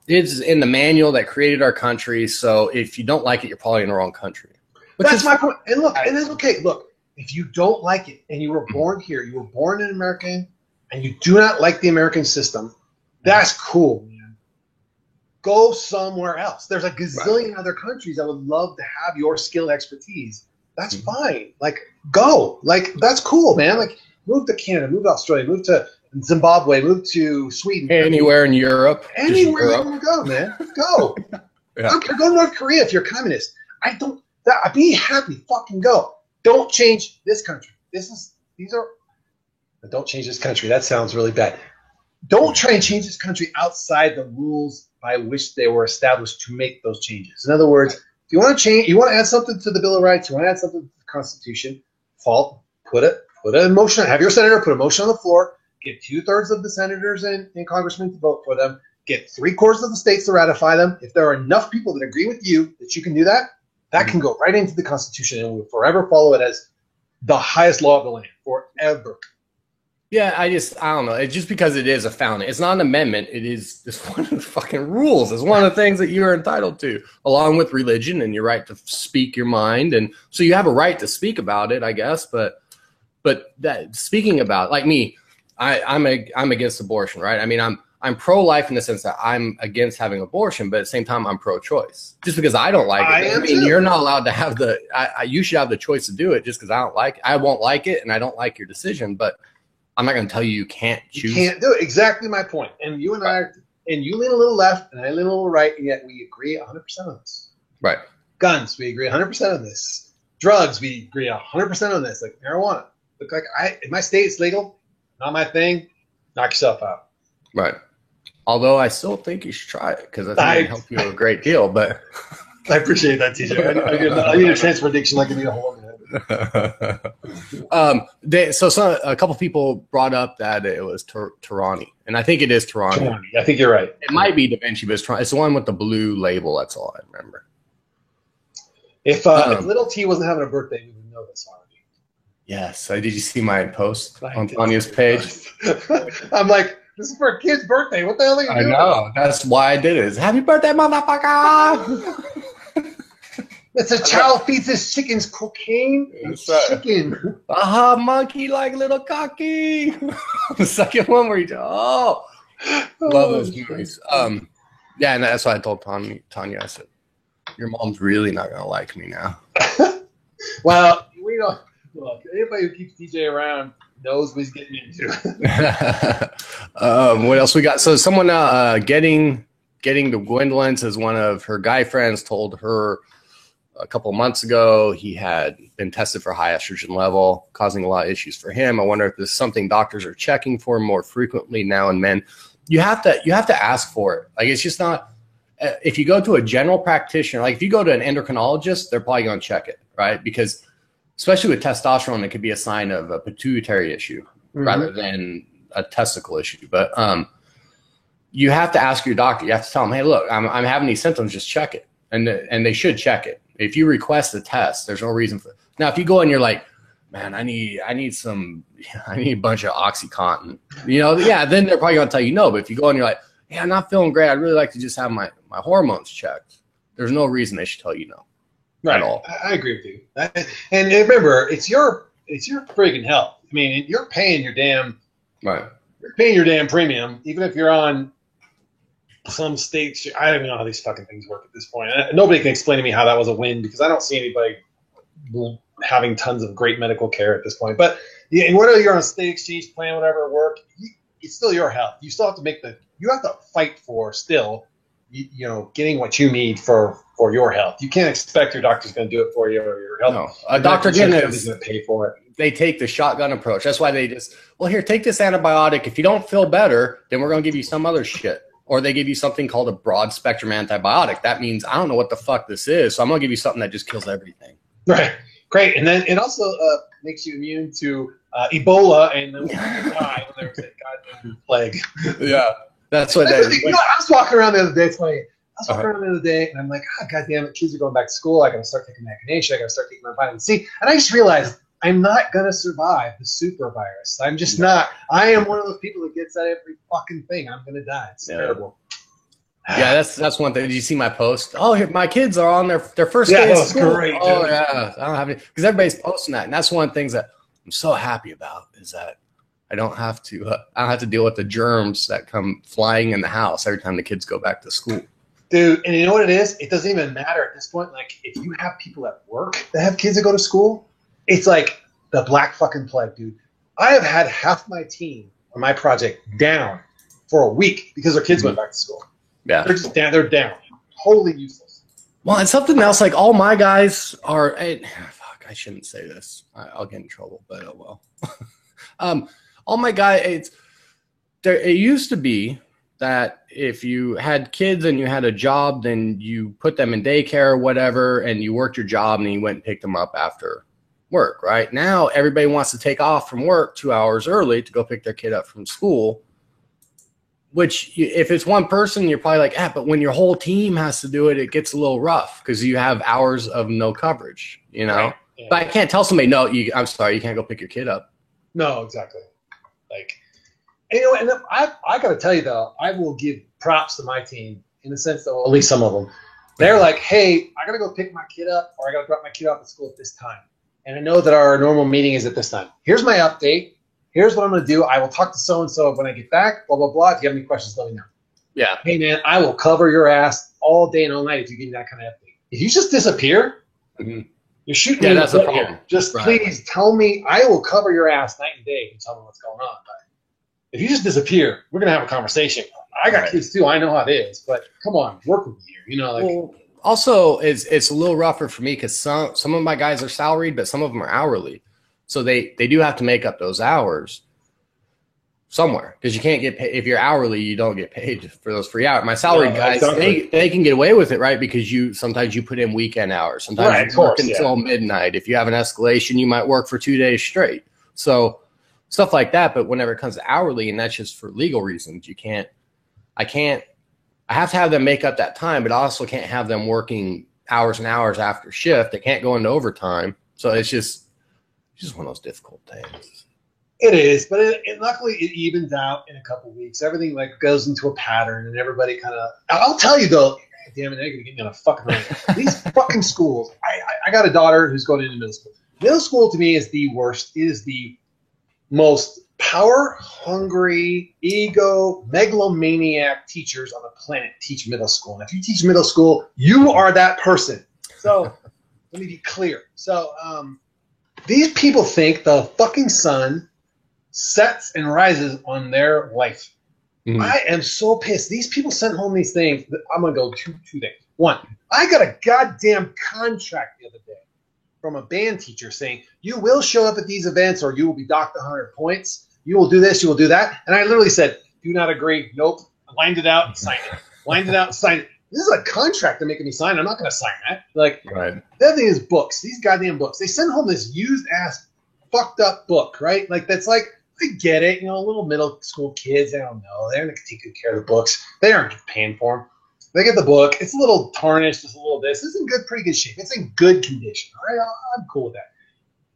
it's in the manual that created our country. So if you don't like it, you're probably in the wrong country. That's my point. And look, and it's okay. Look, if you don't like it and you were born here, you were born an American, and you do not like the American system, that's cool. Go somewhere else. There's a gazillion other countries that would love to have your skill expertise. That's fine. Like, go. Like, that's cool, man. Like, move to Canada, move to Australia, move to Zimbabwe, move to Sweden. Anywhere in Europe. Anywhere you want to go, man. Go. Go to North Korea if you're communist. Be happy. Fucking go. Don't change this country. Don't change this country. That sounds really bad. Don't try and change this country outside the rules by which they were established to make those changes. In other words, if you want to change, you want to add something to the Bill of Rights, you want to add something to the Constitution, put a motion, have your senator put a motion on the floor, get 2/3 of the senators and congressmen to vote for them, get 3/4 of the states to ratify them. If there are enough people that agree with you that you can do that, that can go right into the Constitution, and we'll forever follow it as the highest law of the land, forever. Yeah, I don't know. It's just because it is a founding. It's not an amendment. It's one of the fucking rules. It's one of the things that you are entitled to, along with religion and your right to speak your mind. And so you have a right to speak about it, I guess. But that speaking about, like me, I'm against abortion, right? I mean, I'm pro-life in the sense that I'm against having abortion, but at the same time, I'm pro-choice. Just because I don't like it, I mean, you're not allowed to have you should have the choice to do it. Just because I don't like it, I won't like it, and I don't like your decision, but I'm not going to tell you can't choose. You can't do it. Exactly my point. And you and I, and you lean a little left, and I lean a little right, and yet we agree 100% on this. Right. Guns, we agree 100% on this. Drugs, we agree 100% on this. Like marijuana. Look, like in my state, it's legal. Not my thing. Knock yourself out. Right. Although I still think you should try it because I think it help you a great deal. But I appreciate that, TJ. I need a transfer addiction like I need a hole in the head. A couple people brought up that it was Tarani, and I think it is Tarani. I think you're right. It might be Da Vinci, but it's the one with the blue label. That's all I remember. If little T wasn't having a birthday, we would know this already. Yes. Did you see my post on Tanya's page? I'm like, this is for a kid's birthday. What the hell are you doing? I know. That's why I did it. It's happy birthday, motherfucker. It's a child feeds his chickens cocaine. It's chicken. Aha, monkey like little cocky. The second one where you love those movies. Yeah, and that's why I told Tanya, I said, your mom's really not gonna like me now. Well, we don't look. Anybody who keeps DJ around knows what he's getting into. What else we got? So someone getting to Gwendolyn says one of her guy friends told her a couple of months ago he had been tested for high estrogen level, causing a lot of issues for him. I wonder if this is something doctors are checking for more frequently now in men. You have to ask for it. Like, it's just not. If you go to a general practitioner, like if you go to an endocrinologist, they're probably going to check it, right? Because especially with testosterone, it could be a sign of a pituitary issue rather than a testicle issue. But you have to ask your doctor. You have to tell them, hey, look, I'm having these symptoms. Just check it, and they should check it. If you request a test, there's no reason for it. Now, if you go and you're like, man, I need a bunch of OxyContin, then they're probably going to tell you no. But if you go and you're like, yeah, I'm not feeling great, I'd really like to just have my hormones checked, there's no reason they should tell you no. Right. At all. I agree with you. And remember, it's your freaking health. I mean, you're paying your damn premium, even if you're on some states. I don't even know how these fucking things work at this point. Nobody can explain to me how that was a win because I don't see anybody having tons of great medical care at this point. But yeah, whether you're on a state exchange plan, whatever work, it's still your health. You still have to you have to fight for still, getting what you need for your health. You can't expect your doctor's going to do it for you or your health. No, a doctor is going to pay for it. They take the shotgun approach. That's why they just, here, take this antibiotic. If you don't feel better, then we're going to give you some other shit. Or they give you something called a broad spectrum antibiotic. That means I don't know what the fuck this is, so I'm going to give you something that just kills everything. Right. Great. And then it also makes you immune to Ebola and then die when there's a goddamn plague. Yeah. That's what I was walking around the other day. It's funny. I was walking around the other day, and I'm like, God damn it, kids are going back to school. I got to start taking my echinacea. I got to start taking my vitamin C. And I just realized I'm not going to survive the super virus. I'm just not. I am one of those people that gets that every fucking thing. I'm going to die. It's terrible. Yeah, that's one thing. Did you see my post? Oh, here, my kids are on their first day of school. Great, oh, yeah. I don't have any, because everybody's posting that. And that's one of the things that I'm so happy about is that I don't have to deal with the germs that come flying in the house every time the kids go back to school. Dude, and you know what it is? It doesn't even matter at this point. Like, if you have people at work that have kids that go to school, it's like the black fucking plague, dude. I have had half my team on my project down for a week because their kids went back to school. Yeah. They're just down. They're down. Totally useless. Well, and something else, like all my guys are I shouldn't say this. I'll get in trouble, but oh well. All my guys, it used to be that if you had kids and you had a job, then you put them in daycare or whatever, and you worked your job and you went and picked them up after work, right? Now everybody wants to take off from work 2 hours early to go pick their kid up from school, which if it's one person, you're probably like, but when your whole team has to do it, it gets a little rough because you have hours of no coverage, Right. Yeah. But I can't tell somebody, no, I'm sorry, you can't go pick your kid up. No, exactly. Like, and I got to tell you, though, I will give props to my team in the sense that, well, at least some of them, they're like, hey, I got to go pick my kid up or I got to drop my kid off at school at this time. And I know that our normal meeting is at this time. Here's my update. Here's what I'm going to do. I will talk to so-and-so when I get back, blah, blah, blah. If you have any questions, let me know. Yeah. Hey, man, I will cover your ass all day and all night if you give me that kind of update. If you just disappear, you're shooting me. That's the problem. Just please tell me. I will cover your ass night and day and tell me what's going on. But if you just disappear, we're going to have a conversation. I got kids, too. I know how it is. But come on, work with me here. Well, also, it's a little rougher for me because some of my guys are salaried, but some of them are hourly. So they do have to make up those hours. somewhere, because you can't get paid. If you're hourly, you don't get paid for those free hours. My salaried guys, exactly. they can get away with it, right? Because sometimes you put in weekend hours. Sometimes you work until midnight. If you have an escalation, you might work for 2 days straight. So stuff like that. But whenever it comes to hourly, and that's just for legal reasons, I have to have them make up that time, but I also can't have them working hours and hours after shift. They can't go into overtime. So it's just one of those difficult things. It is, but luckily it evens out in a couple of weeks. Everything like goes into a pattern, and everybody kind of. I'll tell you though, damn it, they're gonna get me on a fucking rant. These fucking schools. I got a daughter who's going into middle school. Middle school to me is the worst. It is the most power hungry, ego, megalomaniac teachers on the planet teach middle school. And if you teach middle school, you are that person. So let me be clear. So these people think the fucking sun sets and rises on their life. Mm-hmm. I am so pissed. These people sent home these things. I'm going to go two things. One, I got a goddamn contract the other day from a band teacher saying, you will show up at these events or you will be docked 100 points. You will do this, you will do that. And I literally said, do not agree. Nope. I lined it out and signed it. Lined it out and signed it. This is a contract they're making me sign. I'm not going to sign that. Like, right. The other thing is books. These goddamn books. They send home this used-ass, fucked-up book, right? Like, that's like, I get it. You know, little middle school kids, they don't know. They're not going to take good care of the books. They aren't paying for them. They get the book. It's a little tarnished. It's a little this. It's in pretty good shape. It's in good condition. All right? I'm cool with that.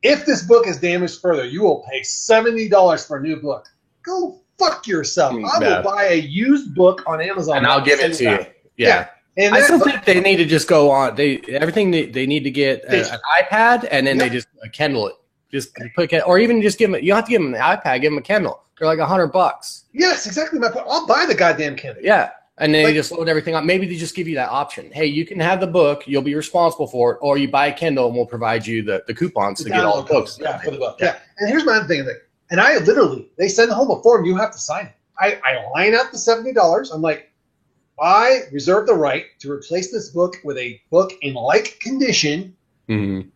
If this book is damaged further, you will pay $70 for a new book. Go fuck yourself. I will buy a used book on Amazon. And I'll give it to you. Yeah. And I still think they need to just go on. They need to get an iPad, and then they just Kindle it. Just put it, or even just give them. You don't have to give them an iPad. Give them a Kindle. They're like $100. Yes, exactly. I'll buy the goddamn Kindle. Yeah, and then they just load everything up. Maybe they just give you that option. Hey, you can have the book. You'll be responsible for it, or you buy a Kindle, and we'll provide you the coupons to get all the books. Yeah, for the book. Yeah. And here's my other thing. And I literally, they send home a form. You have to sign it. I line up the $70. I'm like, I reserve the right to replace this book with a book in like condition. Mm-hmm.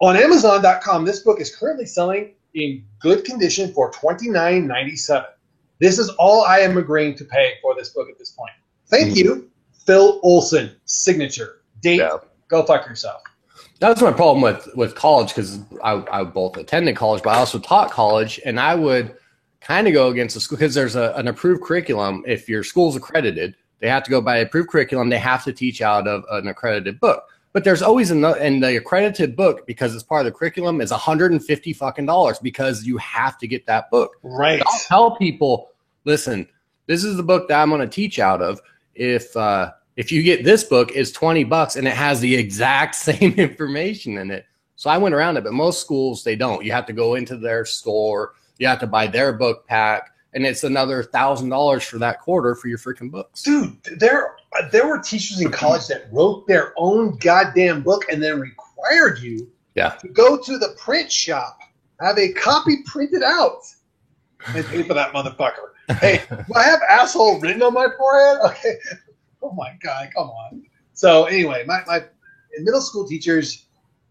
On Amazon.com, this book is currently selling in good condition for $29.97. This is all I am agreeing to pay for this book at this point. Thank you, Phil Olson. Signature. Date. Yeah. Go fuck yourself. That's my problem with college, because I both attended college, but I also taught college, and I would kind of go against the school because there's an approved curriculum. If your school's accredited, they have to go by approved curriculum. They have to teach out of an accredited book. But there's always another, and the accredited book, because it's part of the curriculum, is $150 fucking dollars, because you have to get that book. Right. I'll tell people, listen, this is the book that I'm going to teach out of. If you get this book, it's $20 and it has the exact same information in it. So I went around it, but most schools, they don't. You have to go into their store. You have to buy their book pack. And it's another $1,000 for that quarter for your freaking books. Dude, there were teachers in college that wrote their own goddamn book and then required you to go to the print shop, have a copy printed out, and pay for that motherfucker. Hey, do I have asshole written on my forehead? Okay. Oh my God, come on. So anyway, my middle school teachers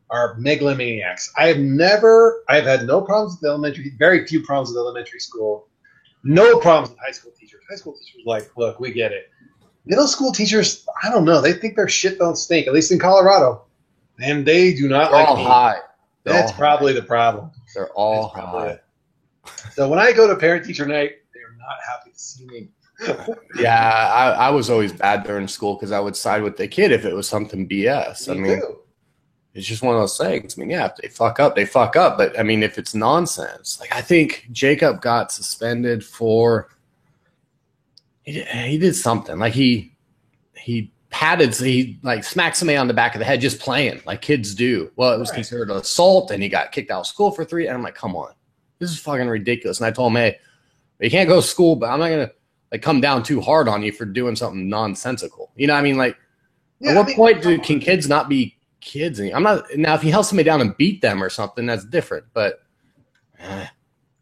are megalomaniacs. I've had no problems with elementary, very few problems with elementary school. No problems with high school teachers. High school teachers like, look, we get it. Middle school teachers, I don't know. They think their shit don't stink, at least in Colorado. And they do not like all me. High. That's probably the problem. They're all high. So when I go to parent-teacher night, they're not happy to see me. Yeah, I was always bad during school because I would side with the kid if it was something BS. Me too. It's just one of those things. I mean, yeah, if they fuck up, they fuck up. But, I mean, if it's nonsense, like I think Jacob got suspended for he did something. Like he smacked somebody on the back of the head just playing like kids do. Well, it was considered an assault, and he got kicked out of school for 3. And I'm like, come on. This is fucking ridiculous. And I told him, hey, you can't go to school, but I'm not going to come down too hard on you for doing something nonsensical. You know what I mean? Like, at what point can kids not be kids? I'm not now. If he held somebody down and beat them or something, that's different. But they're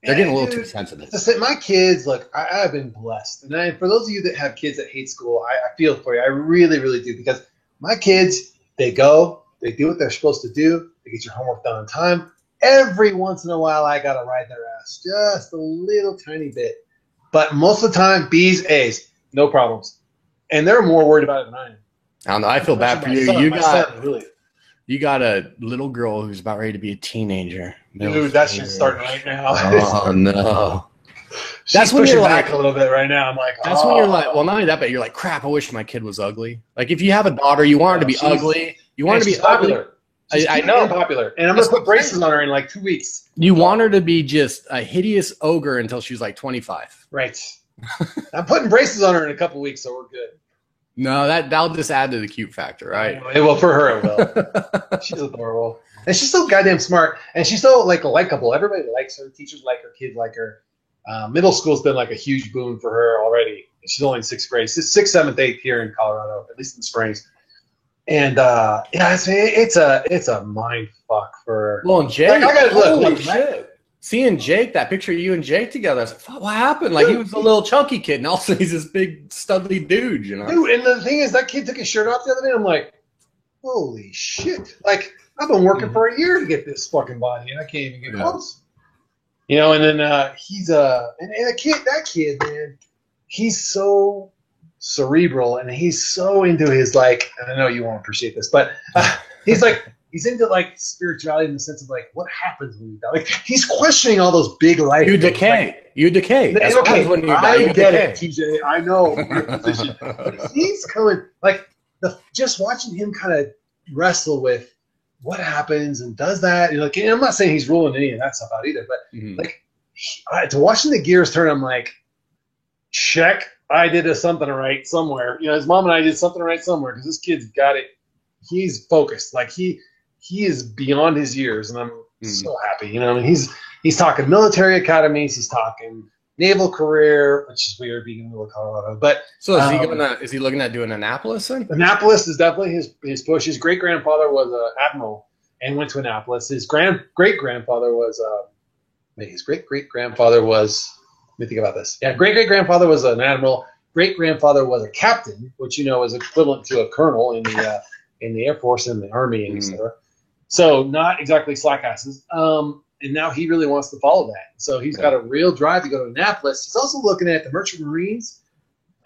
getting a little too sensitive. My kids, look, I've been blessed, and for those of you that have kids that hate school, I feel for you. I really, really do, because my kids, they go, they do what they're supposed to do, they get your homework done on time. Every once in a while, I gotta ride their ass just a little tiny bit. But most of the time, B's, A's, no problems. And they're more worried about it than I am. I don't know. I feel bad for you. You got a little girl who's about ready to be a teenager. Dude, that shit's starting right now. Oh, no. That's when you're like a little bit right now. I'm like, that's when you're like, well, not only that, but you're like, crap, I wish my kid was ugly. Like, if you have a daughter, you want her to be ugly. You want her to be popular. I know. Popular. And I'm going to put braces on her in like 2 weeks. You want her to be just a hideous ogre until she's like 25. Right. I'm putting braces on her in a couple weeks, so we're good. No, that'll just add to the cute factor, right? Well, for her it will. She's adorable. And she's so goddamn smart. And she's so like likable. Everybody likes her. Teachers like her. Kids like her. Middle school's been like a huge boon for her already. She's only in 6th grade. She's 6th, 7th, 8th here in Colorado, at least in the Springs. And yeah, it's a mind fuck for. Well, and Jake, like, look, shit. Seeing Jake, that picture of you and Jake together, I was like, what happened? Like, he was a little chunky kid, and also he's this big studly dude, you know? Dude, and the thing is, that kid took his shirt off the other day. I'm like, holy shit! Like, I've been working for a year to get this fucking body, and I can't even get close. You know, and then he's that kid, man, he's so cerebral, and he's so into his, like, I know you won't appreciate this, but he's into like spirituality in the sense of like what happens when you die. Like, he's questioning all those big life. You decay. Like, you decay. That's okay. When you die, you get it, TJ. I know your position. He's coming like just watching him kind of wrestle with what happens and does that. And like, and I'm not saying he's ruling any of that stuff out either, but like to watching the gears turn, I'm like, check. I did something right somewhere. You know, his mom and I did something right somewhere because this kid's got it. He's focused. Like he is beyond his years, and I'm so happy. You know, I mean, he's talking military academies, he's talking naval career, which is weird being in the middle of Colorado. But so is he looking at doing Annapolis then? Annapolis is definitely his push. His great grandfather was an admiral and went to Annapolis. His great grandfather was his great great grandfather was. Let me think about this. Yeah, great great grandfather was an admiral. Great grandfather was a captain, which you know is equivalent to a colonel in the Air Force and the Army and etc. So not exactly slack asses. And now he really wants to follow that. So he's got a real drive to go to Annapolis. He's also looking at the Merchant Marines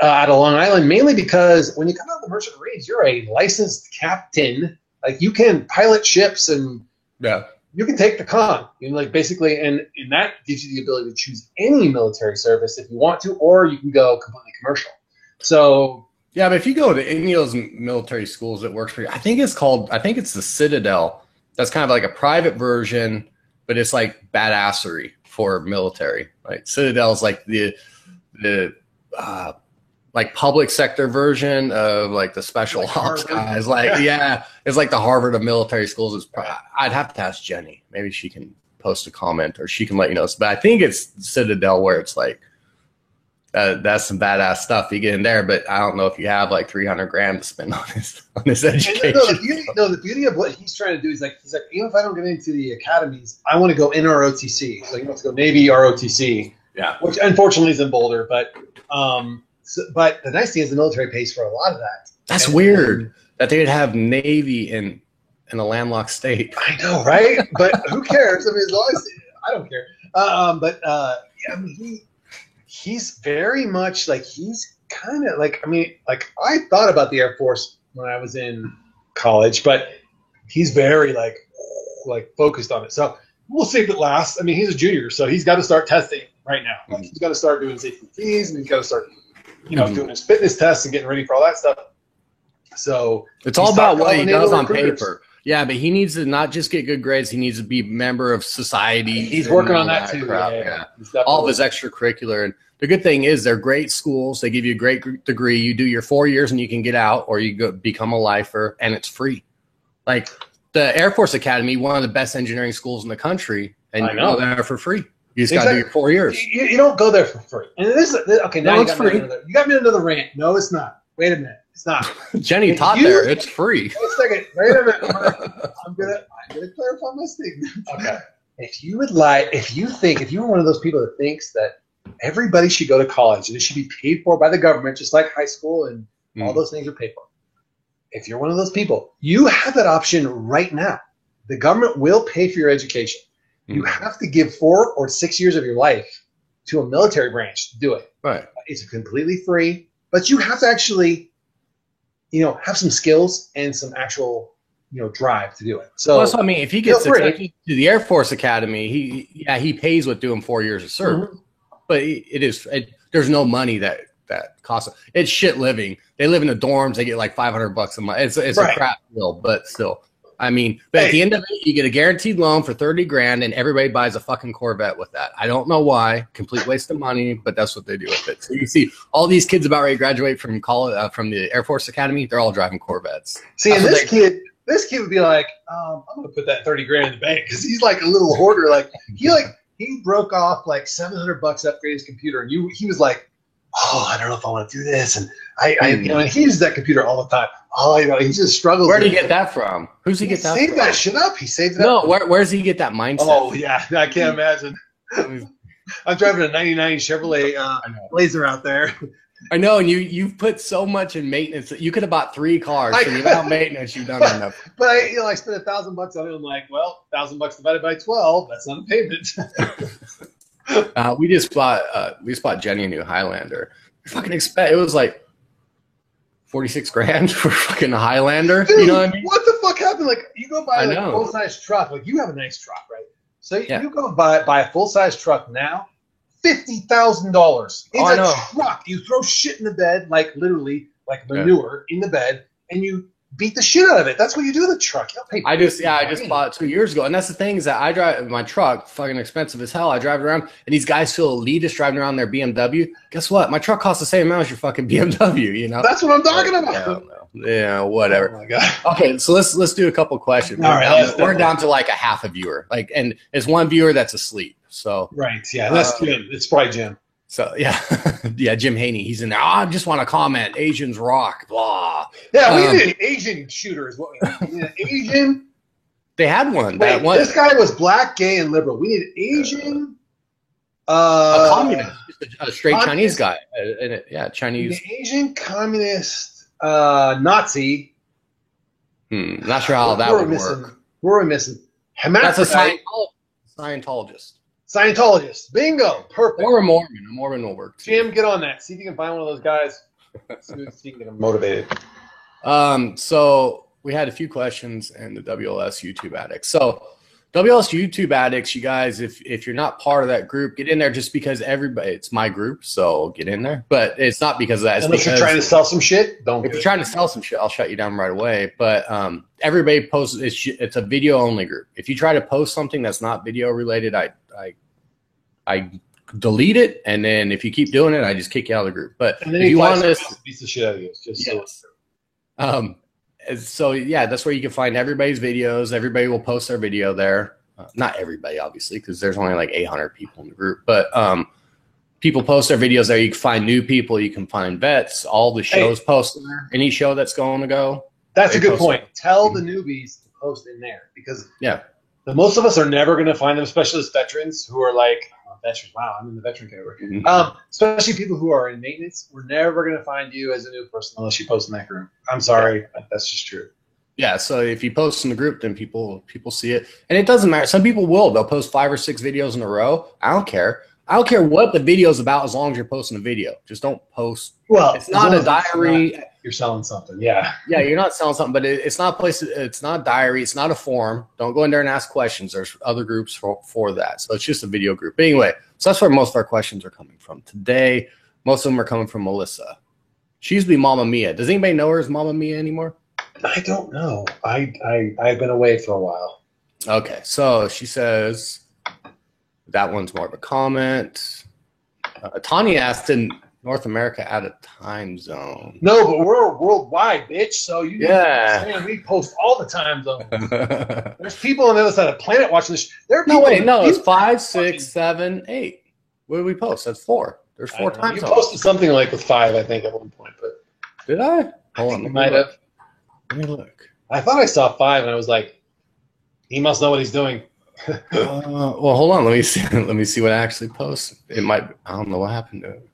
out of Long Island, mainly because when you come out of the Merchant Marines, you're a licensed captain. Like, you can pilot ships and you can take the con. You know, like, basically, and that gives you the ability to choose any military service if you want to, or you can go completely commercial. So yeah, but if you go to any of those military schools that works for you, I think it's the Citadel. That's kind of like a private version, but it's like badassery for military. Like, Citadel is like the like public sector version of like the special like ops guys. Like, yeah, it's like the Harvard of military schools. I'd have to ask Jenny. Maybe she can post a comment or she can let you know. But I think it's Citadel where it's like, that's some badass stuff you get in there, but I don't know if you have like $300,000 to spend on this education. The beauty of what he's trying to do is he's like, even if I don't get into the academies, I want to go NROTC. So he wants to go Navy ROTC. Yeah, which unfortunately is in Boulder, but but the nice thing is the military pays for a lot of that. That's weird that they would have Navy in a landlocked state. I know, right? But who cares? I mean, as long as I don't care. Yeah, I mean, he's very much like, he's kind of like, I mean, like, I thought about the Air Force when I was in college, but he's very like focused on it. So we'll see if it lasts. I mean, he's a junior, so he's got to start testing right now. Like, he's got to start doing CPTs, and he's got to start, doing his fitness tests and getting ready for all that stuff. So it's all about what he does on paper. Yeah, but he needs to not just get good grades. He needs to be a member of society. He's working on that too. Yeah. All of his extracurricular. And the good thing is they're great schools. They give you a great degree. You do your 4 years and you can get out, or you go become a lifer, and it's free. Like the Air Force Academy, one of the best engineering schools in the country, and you go there for free. You just got to do your 4 years. You don't go there for free. And this is okay. Now it's free. You got me another rant. No, it's not. Wait a minute. It's not. Jenny taught there. It's free. Wait a second. Wait a minute. I'm gonna clarify my statement. Okay. If you were one of those people that thinks that everybody should go to college and it should be paid for by the government, just like high school and all those things are paid for. If you're one of those people, you have that option right now. The government will pay for your education. You have to give 4 or 6 years of your life to a military branch to do it. Right. It's completely free, but you have to actually, have some skills and some actual, drive to do it. So well, I mean, if he gets accepted to the Air Force Academy, he pays with doing 4 years of service. Mm-hmm. But there's no money that costs. It's shit living. They live in the dorms. They get like $500 a month. It's a crap deal, but still. I mean, but at the end of it, you get a guaranteed loan for $30,000, and everybody buys a fucking Corvette with that. I don't know why. Complete waste of money, but that's what they do with it. So you see all these kids about ready to graduate from college, from the Air Force Academy. They're all driving Corvettes. See, and this kid would be like, I'm going to put that $30,000 in the bank because he's like a little hoarder. Like he broke off like $700 to upgrade his computer, and he was like, oh, I don't know if I want to do this, and and he uses that computer all the time. Oh, he just struggles. Where did he get that from? Who's he get that from? He saved that shit up. He saved it up. No, where's he get that mindset? Oh, yeah. I can't imagine. I'm driving a 99 Chevrolet Blazer out there. I know, and you've put so much in maintenance that you could have bought 3 cars. So without maintenance, you've done enough. But I spent $1,000 on it. I'm like, well, $1,000 divided by 12, that's not a payment. We just bought Jenny a new Highlander. It was like $46,000 for fucking a Highlander. Dude, you know what I mean? What the fuck happened? Like, you go buy a full-size truck. Like, you have a nice truck, right? So you go buy a full-size truck now, $50,000. It's a truck. You throw shit in the bed, like literally, like manure in the bed, and you beat the shit out of it. That's what you do with a truck. I just bought it 2 years ago, and that's the thing is that I drive my truck, fucking expensive as hell. I drive it around, and these guys feel elitist driving around their BMW. Guess what? My truck costs the same amount as your fucking BMW. You know. That's what I'm talking about. Yeah, whatever. Oh my god. Okay, so let's do a couple questions. All right, we're down to like a half a viewer, and it's one viewer that's asleep. So right, yeah, that's Jim. It's probably Jim. So yeah, Jim Haney, he's in there. I just want to comment. Asians rock. Blah. Yeah, we need an Asian shooter. Is what we need. An Asian. They had one. Wait, this guy was black, gay, and liberal. We need an Asian. A communist, a straight Chinese guy. Chinese. An Asian communist Nazi. Not sure how that would work. Who are we missing? That's a Scientologist. Scientologist. Bingo. Perfect. Or a Mormon. A Mormon will work too. Jim, get on that. See if you can find one of those guys. See if you can get them motivated. So we had a few questions in the WLS YouTube Addicts. So WLS YouTube Addicts, you guys, if you're not part of that group, get in there just because it's my group, so get in there. But it's not because of that. It's Unless you're trying to sell some shit, don't. If you're trying to sell some shit, I'll shut you down right away. But everybody posts. It's a video only group. If you try to post something that's not video related, I delete it, and then if you keep doing it, I just kick you out of the group. But if you want this, piece of shit out of you, just so yeah, that's where you can find everybody's videos. Everybody will post their video there. Not everybody, obviously, because there's only like 800 people in the group. But people post their videos there. You can find new people. You can find vets. All the shows post there. Any show that's going to go. That's a good point. Tell the newbies to post in there because most of us are never going to find them, especially as veterans who are like, veterans. Wow, I'm in the veteran category. Especially people who are in maintenance. We're never going to find you as a new person unless you post in that group. I'm sorry, but that's just true. Yeah, so if you post in the group, then people see it, and it doesn't matter. Some people will; they'll post 5 or 6 videos in a row. I don't care. I don't care what the video's about, as long as you're posting a video. Just don't post. Well, it's not a diary. You're selling something, yeah. Yeah, you're not selling something, but it's not a place. It's not a diary. It's not a forum. Don't go in there and ask questions. There's other groups for that. So it's just a video group. But anyway, so that's where most of our questions are coming from today. Most of them are coming from Melissa. She used to be Mama Mia. Does anybody know her as Mama Mia anymore? I don't know. I've been away for a while. Okay, so she says that one's more of a comment. Tanya asked, in North America add a time zone? No, but we're worldwide, bitch. So you understand, we post all the time zones. There's people on the other side of the planet watching this. It's 5, 6, 7, 8. What did we post? That's 4. There's 4 time zones. You posted something like with 5, I think, at one point. But did I? Hold on, you might have. Let me look. I thought I saw 5, and I was like, he must know what he's doing. Well, hold on. Let me see. Let me see what I actually post. It might. I don't know what happened to it.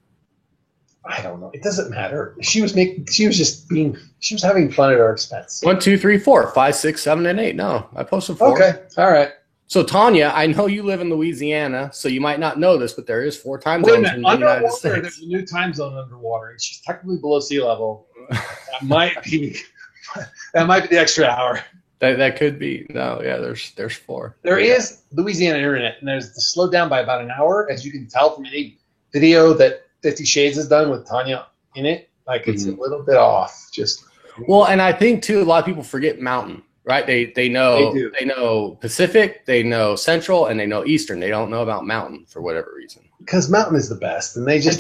I don't know. It doesn't matter. She was having fun at our expense. 1, 2, 3, 4, 5, 6, 7, and 8. No, I posted 4. Okay. All right. So Tanya, I know you live in Louisiana, so you might not know this, but there is 4 time Wait a zones minute, in the United States. there's a new time zone underwater, and she's technically below sea level. That might be the extra hour. That could be. No, yeah, there's 4. There is Louisiana internet, and there's slowed down by about an hour, as you can tell from any video that 50 Shades has done with Tanya in it. Like it's a little bit off. Just well, and I think too, a lot of people forget mountain. Right? They know Pacific, they know Central, and they know Eastern. They don't know about Mountain for whatever reason. Because Mountain is the best, and they just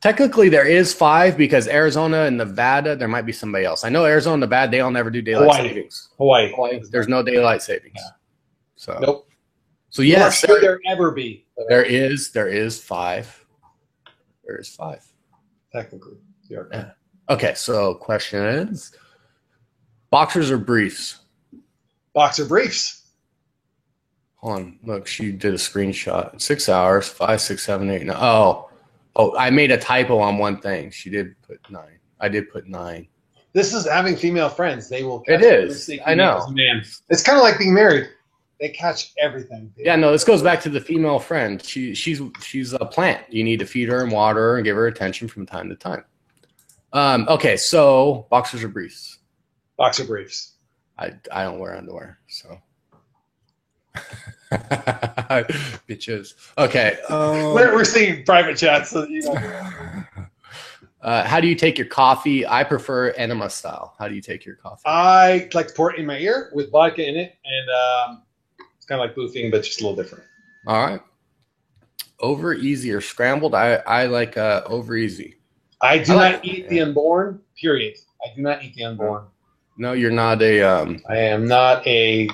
technically there is 5 because Arizona and Nevada, there might be somebody else. I know Arizona and Nevada, they all never do daylight savings. Hawaii. There's no daylight savings. Yeah. So nope. So yes, should there ever be? There is 5. There is 5. Technically. Yeah. Okay, so question is. Boxers or briefs? Boxer briefs. Hold on. Look, she did a screenshot. 6 hours, 5, 6, 7, 8, 9. Oh, I made a typo on one thing. She did put 9. I did put 9. This is having female friends. They will. It is. I know. Man, it's kind of like being married. They catch everything. Yeah, no, this goes back to the female friend. She's a plant. You need to feed her and water her and give her attention from time to time. Okay, so boxers or briefs? Boxer briefs. I don't wear underwear, so. Bitches. Okay. We're seeing private chats. So you know. How do you take your coffee? I prefer enema style. How do you take your coffee? I like to pour it in my ear with vodka in it, and it's kind of like boofing, but just a little different. All right. Over easy or scrambled? I like over easy. I do not eat the unborn. Period. I do not eat the unborn. No, you're not a. I am not a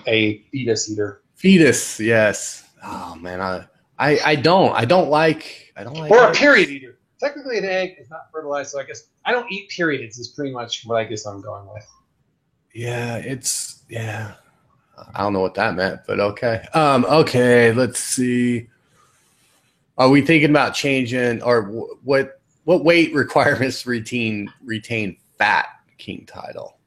fetus eater. Fetus, yes. Oh man, I don't like. Or a period eater. Technically, an egg is not fertilized, so I guess I don't eat periods. Is pretty much what I guess I'm going with. Yeah, I don't know what that meant, but okay. Okay, let's see. Are we thinking about changing, or what weight requirements retain Fat King title?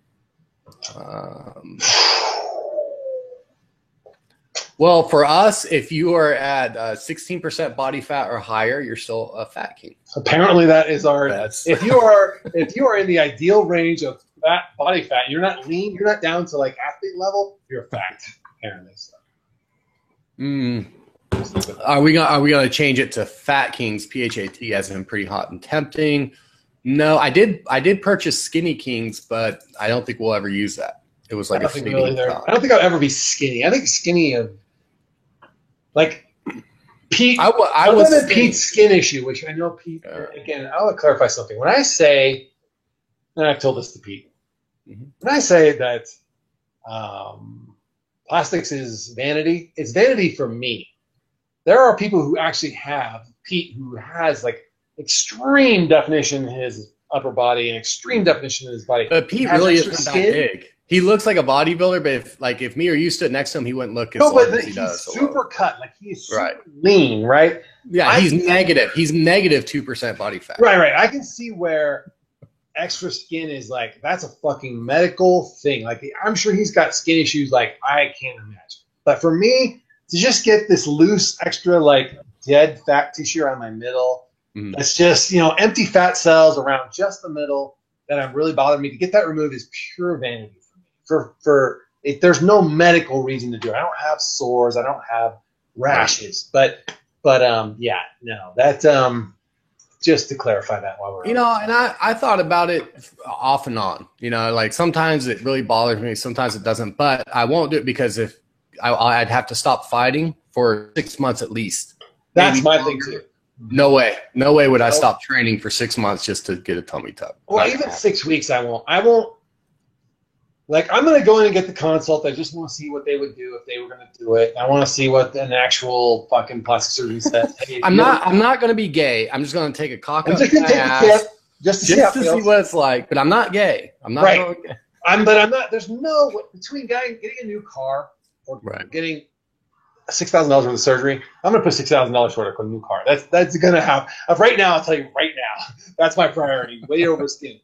Well, for us, if you are at 16% body fat or higher, you're still a Fat King. Apparently, that is our. If you are in the ideal range of body fat, you're not lean, you're not down to like athlete level, you're fat. Apparently, so. Are we gonna change it to Fat Kings? PHAT as in pretty hot and tempting. No, I did purchase Skinny Kings, but I don't think we'll ever use that. It was like I don't think I'll ever be skinny. I think skinny of like Pete. I was in Pete's skin issue, which I know Pete. Again, I'll clarify something. When I say, and I've told this to Pete, when I say that plastics is vanity, it's vanity for me. There are people who actually have Pete who has like extreme definition in his upper body and extreme definition in his body. But Pete really isn't that big. He looks like a bodybuilder, but if me or you stood next to him, he wouldn't look as long as he does. He's super cut. Like he's super lean, right? Yeah, he's negative. He's negative 2% body fat. Right. I can see where extra skin is like, that's a fucking medical thing. Like I'm sure he's got skin issues like I can't imagine. But for me, to just get this loose, extra like dead fat tissue around my middle, that's just, empty fat cells around just the middle that I'm really bothering me. To get that removed is pure vanity for me. There's no medical reason to do it. I don't have sores. I don't have rashes. But yeah, no. That just to clarify that while we're and I thought about it off and on. Like sometimes it really bothers me, sometimes it doesn't. But I won't do it because if I'd have to stop fighting for 6 months at least. That's my thing too. No way would I stop training for 6 months just to get a tummy tuck. Well, even 6 weeks, I won't. Like, I'm going to go in and get the consult. I just want to see what they would do if they were going to do it. I want to see what an actual fucking plastic surgeon says. Hey, I'm not going to be gay. I'm just going to take a cock up my ass just to see what it's like. But I'm not gay. I'm not going gay. I'm not. There's no between getting a new car or getting $6,000 worth of surgery. I'm going to put $6,000 toward a new car. That's going to happen. Right now, I'll tell you right now, that's my priority. Way over skin.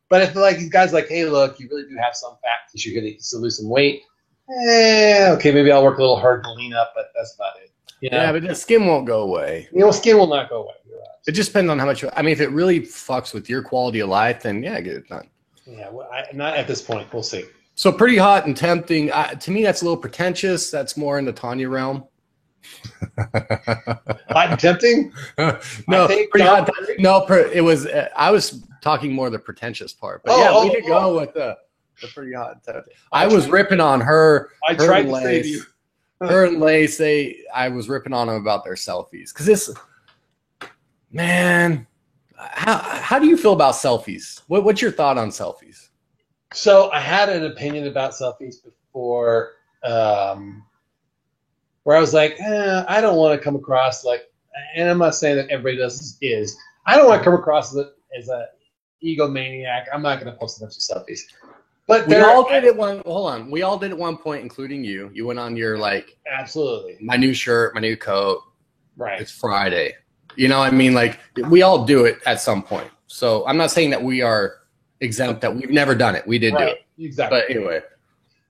But if like these guys like, hey, look, you really do have some fat tissue. You need to lose some weight. okay, maybe I'll work a little hard to lean up, but that's about it. Yeah, but the skin won't go away. Skin will not go away. You're right. It just depends on how much. I mean, if it really fucks with your quality of life, then yeah, get it done. Yeah, well, not at this point. We'll see. So pretty hot and tempting. To me, that's a little pretentious. That's more in the Tanya realm. Hot and tempting? No, pretty hot. No, it was. I was talking more the pretentious part. But we could go with the pretty hot and tempting. I was ripping on her. I tried to save you. Her and Lay I was ripping on them about their selfies because this. Man, how do you feel about selfies? What's your thought on selfies? So I had an opinion about selfies before, where I was like, I don't want to come across like, and I'm not saying that everybody does is. I don't want to come across as a egomaniac. I'm not going to post a bunch of selfies. But we all did it one. Hold on, we all did it one point, including you. You went on your absolutely my new shirt, my new coat. Right. It's Friday. You know what I mean? Like we all do it at some point. So I'm not saying that we are exempt, that we've never done it. We did do it. Exactly. But anyway.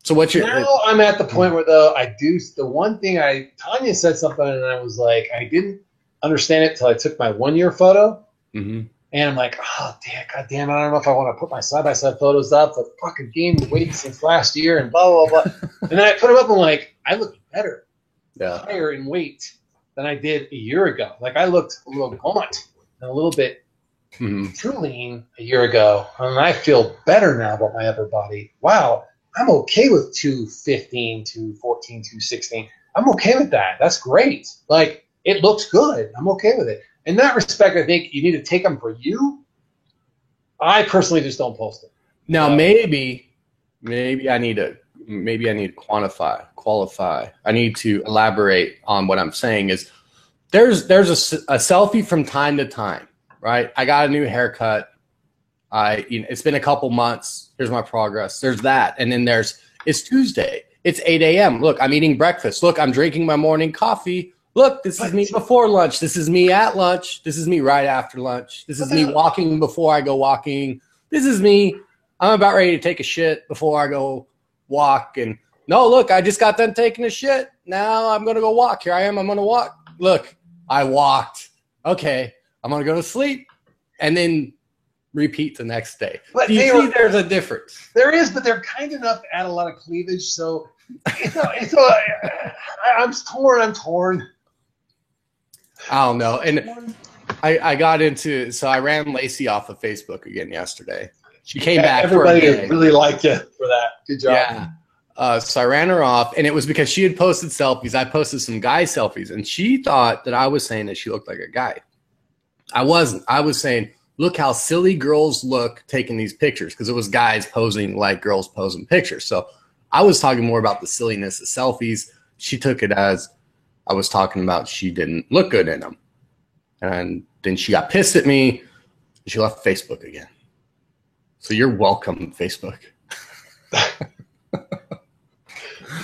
So what's your now I'm at the point where though the one thing Tanya said something and I was like, I didn't understand it until I took my 1 year photo. Mm-hmm. And I'm like, oh God damn, I don't know if I want to put my side-by-side photos up. I've fucking gained weight since last year and blah, blah, blah. And then I put them up and like, I look better, higher in weight than I did a year ago. Like I looked a little gaunt and a little bit too lean a year ago. And I feel better now about my upper body. Wow, I'm okay with 215, 214, 216. I'm okay with that. That's great. Like it looks good. I'm okay with it. In that respect, I think you need to take them for you. I personally just don't post it. Now, maybe I need to qualify. I need to elaborate on what I'm saying is there's a selfie from time to time, right? I got a new haircut. It's been a couple months. Here's my progress. There's that. And then it's Tuesday. It's 8 a.m. Look, I'm eating breakfast. Look, I'm drinking my morning coffee. Look, this is me before lunch. This is me at lunch. This is me right after lunch. This is me walking before I go walking. This is me. I'm about ready to take a shit before I go walk. And no, look, I just got done taking a shit. Now I'm going to go walk. Here I am. I'm going to walk. Look, I walked. Okay, I'm going to go to sleep and then repeat the next day. But do you see there's a difference? There is, but they're kind enough to add a lot of cleavage. So I'm torn. I don't know. And I got into, so I ran Lacey off of Facebook again yesterday. She came back. Everybody really liked you for that. Good job. Yeah. So I ran her off, and it was because she had posted selfies. I posted some guy selfies, and she thought that I was saying that she looked like a guy. I wasn't. I was saying, look how silly girls look taking these pictures, because it was guys posing like girls posing pictures. So I was talking more about the silliness of selfies. She took it as I was talking about she didn't look good in them. And then she got pissed at me, and she left Facebook again. So you're welcome, Facebook.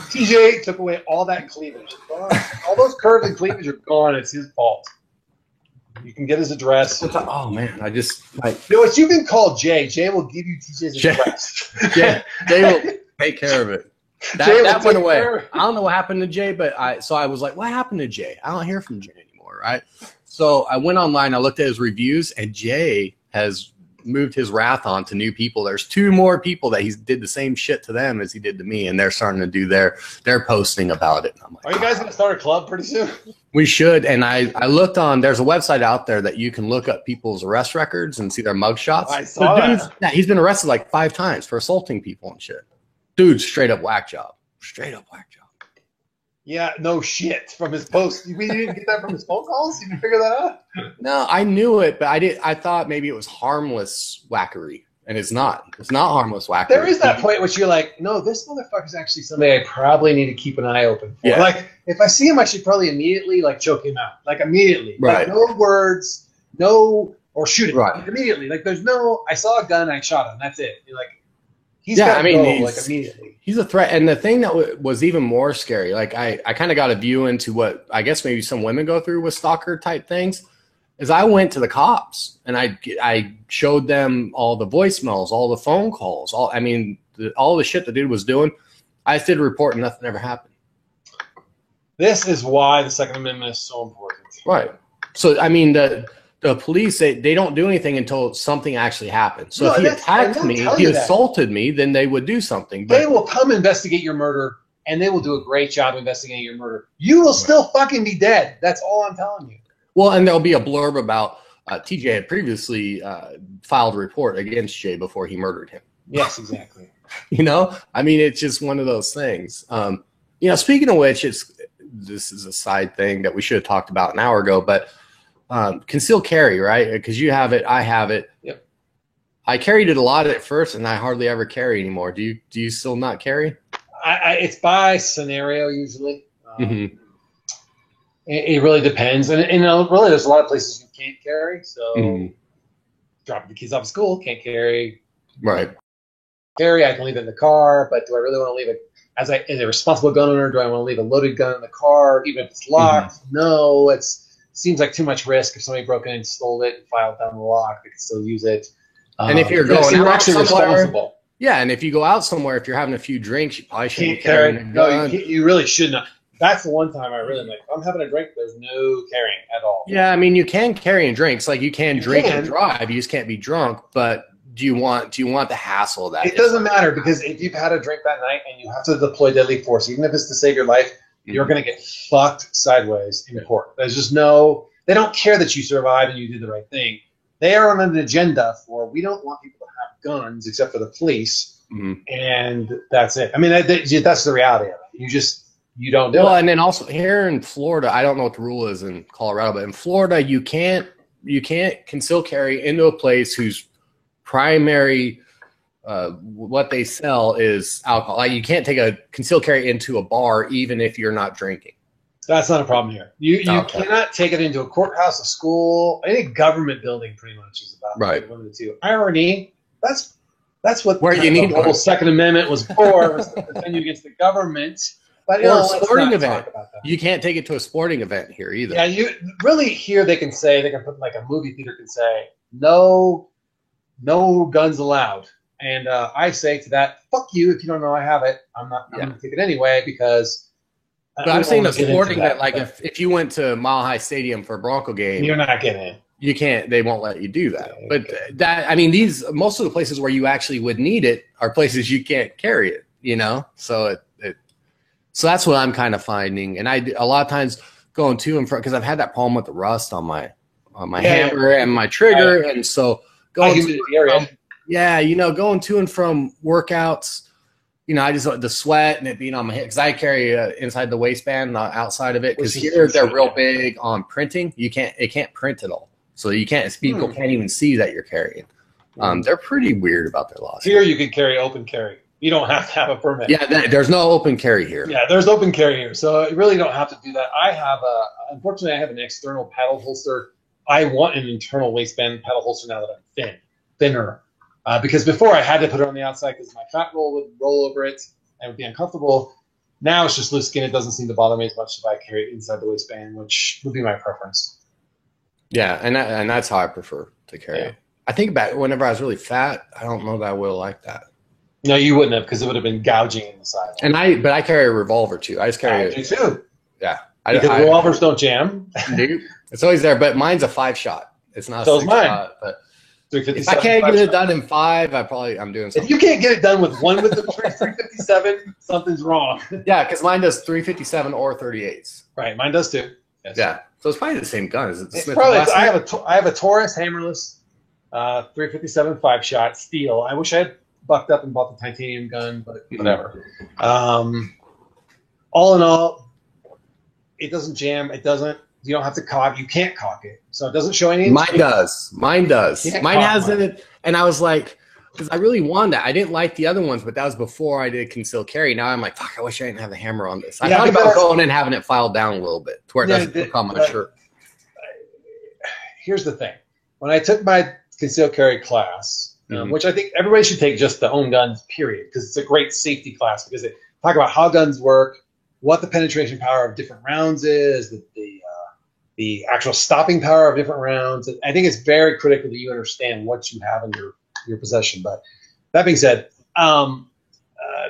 TJ took away all that cleavage. All those curves and cleavage are gone. It's his fault. You can get his address. Oh, man. I just... It's you can call Jay. Jay will give you TJ's address. Jay will take care of it. That went away. I don't know what happened to Jay, but I was like, what happened to Jay? I don't hear from Jay anymore, right? So I went online. I looked at his reviews, and Jay has moved his wrath on to new people. There's 2 more people that he did the same shit to them as he did to me, and they're starting to do their posting about it. And I'm like, are you guys going to start a club pretty soon? We should. And I looked on, there's a website out there that you can look up people's arrest records and see their mugshots. I saw that. Yeah, he's been arrested like 5 times for assaulting people and shit. Dude, straight up whack job. Straight up whack job. Yeah, no shit. From his post. We didn't get that from his phone calls? You can figure that out? No, I knew it, but I thought maybe it was harmless whackery. And it's not. It's not harmless whackery. There is that point which you're like, no, this motherfucker's actually somebody I probably need to keep an eye open for. Yeah. Like, if I see him, I should probably immediately, choke him out. Like, immediately. Right. Like, no words, or shoot him. Right. Like, immediately. Like, there's no, I saw a gun, I shot him. That's it. You're like, he's immediately. He's a threat. And the thing that was even more scary, I kind of got a view into what I guess maybe some women go through with stalker type things, is I went to the cops and I showed them all the voicemails, all the phone calls, all the shit the dude was doing. I just did a report and nothing ever happened. This is why the Second Amendment is so important. Right. So, I mean, the police, they don't do anything until something actually happens. So if he attacked me, if he assaulted me, then they would do something. But they will come investigate your murder, and they will do a great job investigating your murder. You will still fucking be dead. That's all I'm telling you. Well, and there'll be a blurb about TJ had previously filed a report against Jay before he murdered him. Yes, exactly. You know, I mean, it's just one of those things. You know, speaking of which, this is a side thing that we should have talked about an hour ago, but concealed carry, right? Because you have it, I have it. Yep. I carried it a lot at first, and I hardly ever carry anymore. Do you still not carry? It's by scenario usually. It really depends, and really, there's a lot of places you can't carry. So, dropping the kids off at school, can't carry. Right. Carry. I can leave it in the car, but do I really want to leave it as a responsible gun owner? Do I want to leave a loaded gun in the car, even if it's locked? No, seems like too much risk. If somebody broke in and stole it and filed down the lock, they can still use it. And if you're going you're out actually responsible. Yeah, and if you go out somewhere, if you're having a few drinks, you probably shouldn't carry a gun. No, you really should not. That's the one time I really like. If I'm having a drink, there's no carrying at all. Yeah, I mean, you can carry and drinks. Like you can drink and drive. You just can't be drunk. But do you want the hassle of that? It doesn't matter, because if you've had a drink that night and you have to deploy deadly force, even if it's to save your life, you're going to get fucked sideways in court. There's just they don't care that you survived and you did the right thing. They are on an agenda for, we don't want people to have guns except for the police. And that's it. I mean, that's the reality of it. You don't do it. Well, and then also here in Florida, I don't know what the rule is in Colorado, but in Florida, you can't conceal carry into a place whose primary what they sell is alcohol. Like you can't take a concealed carry into a bar even if you're not drinking. That's not a problem here. You cannot take it into a courthouse, a school, any government building. Pretty much is about limited to irony. That's what where you need the whole Second Amendment was for, was to defend you against the government. But or a sporting event. You can't take it to a sporting event here either. Yeah, you really here they can put like a movie theater can say no guns allowed. And I say to that, fuck you if you don't know I have it. I'm going to take it anyway because. But I'm saying a sporting event, like if you went to Mile High Stadium for a Bronco game, you're not getting in. You can't. They won't let you do that. But I mean, most of the places where you actually would need it are places you can't carry it. You know, so so that's what I'm kind of finding. And a lot of times going to and from, because I've had that problem with the rust on my hammer and my trigger, and so going to the area. Yeah, going to and from workouts, I just want the sweat and it being on my hip because I carry inside the waistband, not outside of it. Because here they're real big on printing. It can't print at all, so you can't. People can't even see that you're carrying. They're pretty weird about their laws. Here you can carry open carry. You don't have to have a permit. Yeah, there's no open carry here. Yeah, there's open carry here, so you really don't have to do that. Unfortunately, I have an external paddle holster. I want an internal waistband paddle holster now that I'm thinner. Because before I had to put it on the outside because my fat roll would roll over it and it would be uncomfortable. Now it's just loose skin. It doesn't seem to bother me as much if I carry it inside the waistband, which would be my preference. Yeah, and that's how I prefer to carry it. I think back whenever I was really fat, I don't know that I would have liked that. No, you wouldn't have because it would have been gouging in the side. But I carry a revolver too. I just carry it. You too. Yeah. Because revolvers don't jam. Dude, it's always there, but mine's a 5-shot. It's not a 6-shot, but. If I can't get it done in 5, I'm doing something. If you can't get it done with the 357, something's wrong. Yeah, because mine does 357 or 38s. Right, mine does too. Yes. Yeah, so it's probably the same gun. Is it the Smith & Wesson? I have a Taurus hammerless 357 5-shot steel. I wish I had bucked up and bought the titanium gun, but whatever. All in all, it doesn't jam. It doesn't. You don't have to cock. You can't cock it, so it doesn't show any. Mine does. Mine has it, and I was like, because I really wanted that. I didn't like the other ones, but that was before I did concealed carry. Now I'm like, fuck, I wish I didn't have the hammer on this. I thought about going and having it filed down a little bit to where it doesn't look on my shirt. Here's the thing: when I took my concealed carry class, which I think everybody should take, just to own guns, period, because it's a great safety class because they talk about how guns work, what the penetration power of different rounds is, the actual stopping power of different rounds. I think it's very critical that you understand what you have in your possession. But that being said,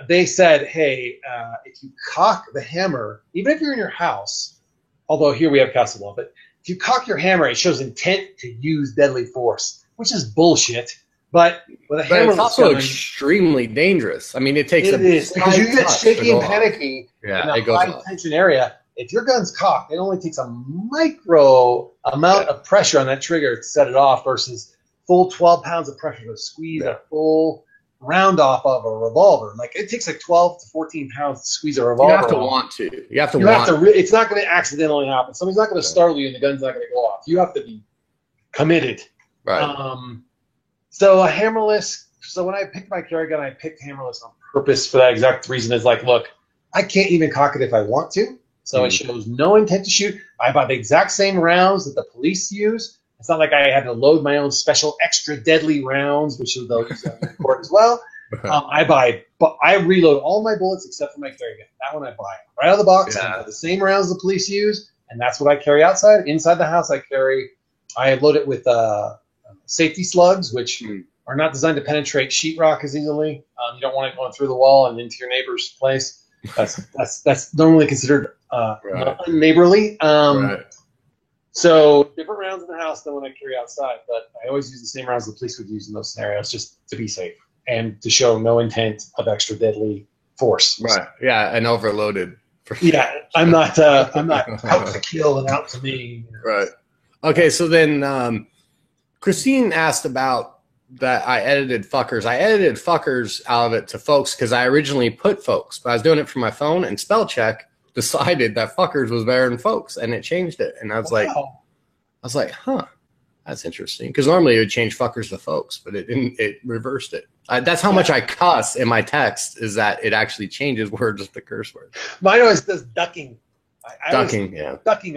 they said, hey, if you cock the hammer, even if you're in your house, although here we have castle law, but if you cock your hammer, it shows intent to use deadly force, which is bullshit. But with a hammer, it's also extremely dangerous. I mean, it takes it is because you get shaky and panicky in a high tension area. If your gun's cocked, it only takes a micro amount of pressure on that trigger to set it off versus full 12 pounds of pressure to squeeze a full round off of a revolver. Like it takes like 12 to 14 pounds to squeeze a revolver. You have to want to. You have to it's not going to accidentally happen. Somebody's not going to startle you and the gun's not going to go off. You have to be committed. Right. So a hammerless. So when I picked my carry gun, I picked hammerless on purpose for that exact reason. Is like, look, I can't even cock it if I want to. So it shows no intent to shoot. I buy the exact same rounds that the police use. It's not like I had to load my own special extra deadly rounds, which they'll use in court as well. I reload all my bullets except for my carry gun. That one I buy right out of the box. I buy the same rounds the police use, and that's what I carry outside. Inside the house, I load it with safety slugs, which are not designed to penetrate sheetrock as easily. You don't want it going through the wall and into your neighbor's place. That's normally considered unneighborly. So different rounds in the house than when I carry outside, but I always use the same rounds the police would use in those scenarios just to be safe and to show no intent of extra deadly force. Right. Yeah, and overloaded. I'm not out to kill and out to me. Right. Okay, so then Christine asked about that I edited fuckers. I edited fuckers out of it to folks because I originally put folks, but I was doing it from my phone and spell check decided that fuckers was better than folks and it changed it. And I was like, huh, that's interesting. Because normally it would change fuckers to folks, but it didn't, it reversed it. That's how much I cuss in my text is that it actually changes words to curse words. Mine always does ducking. Ducking.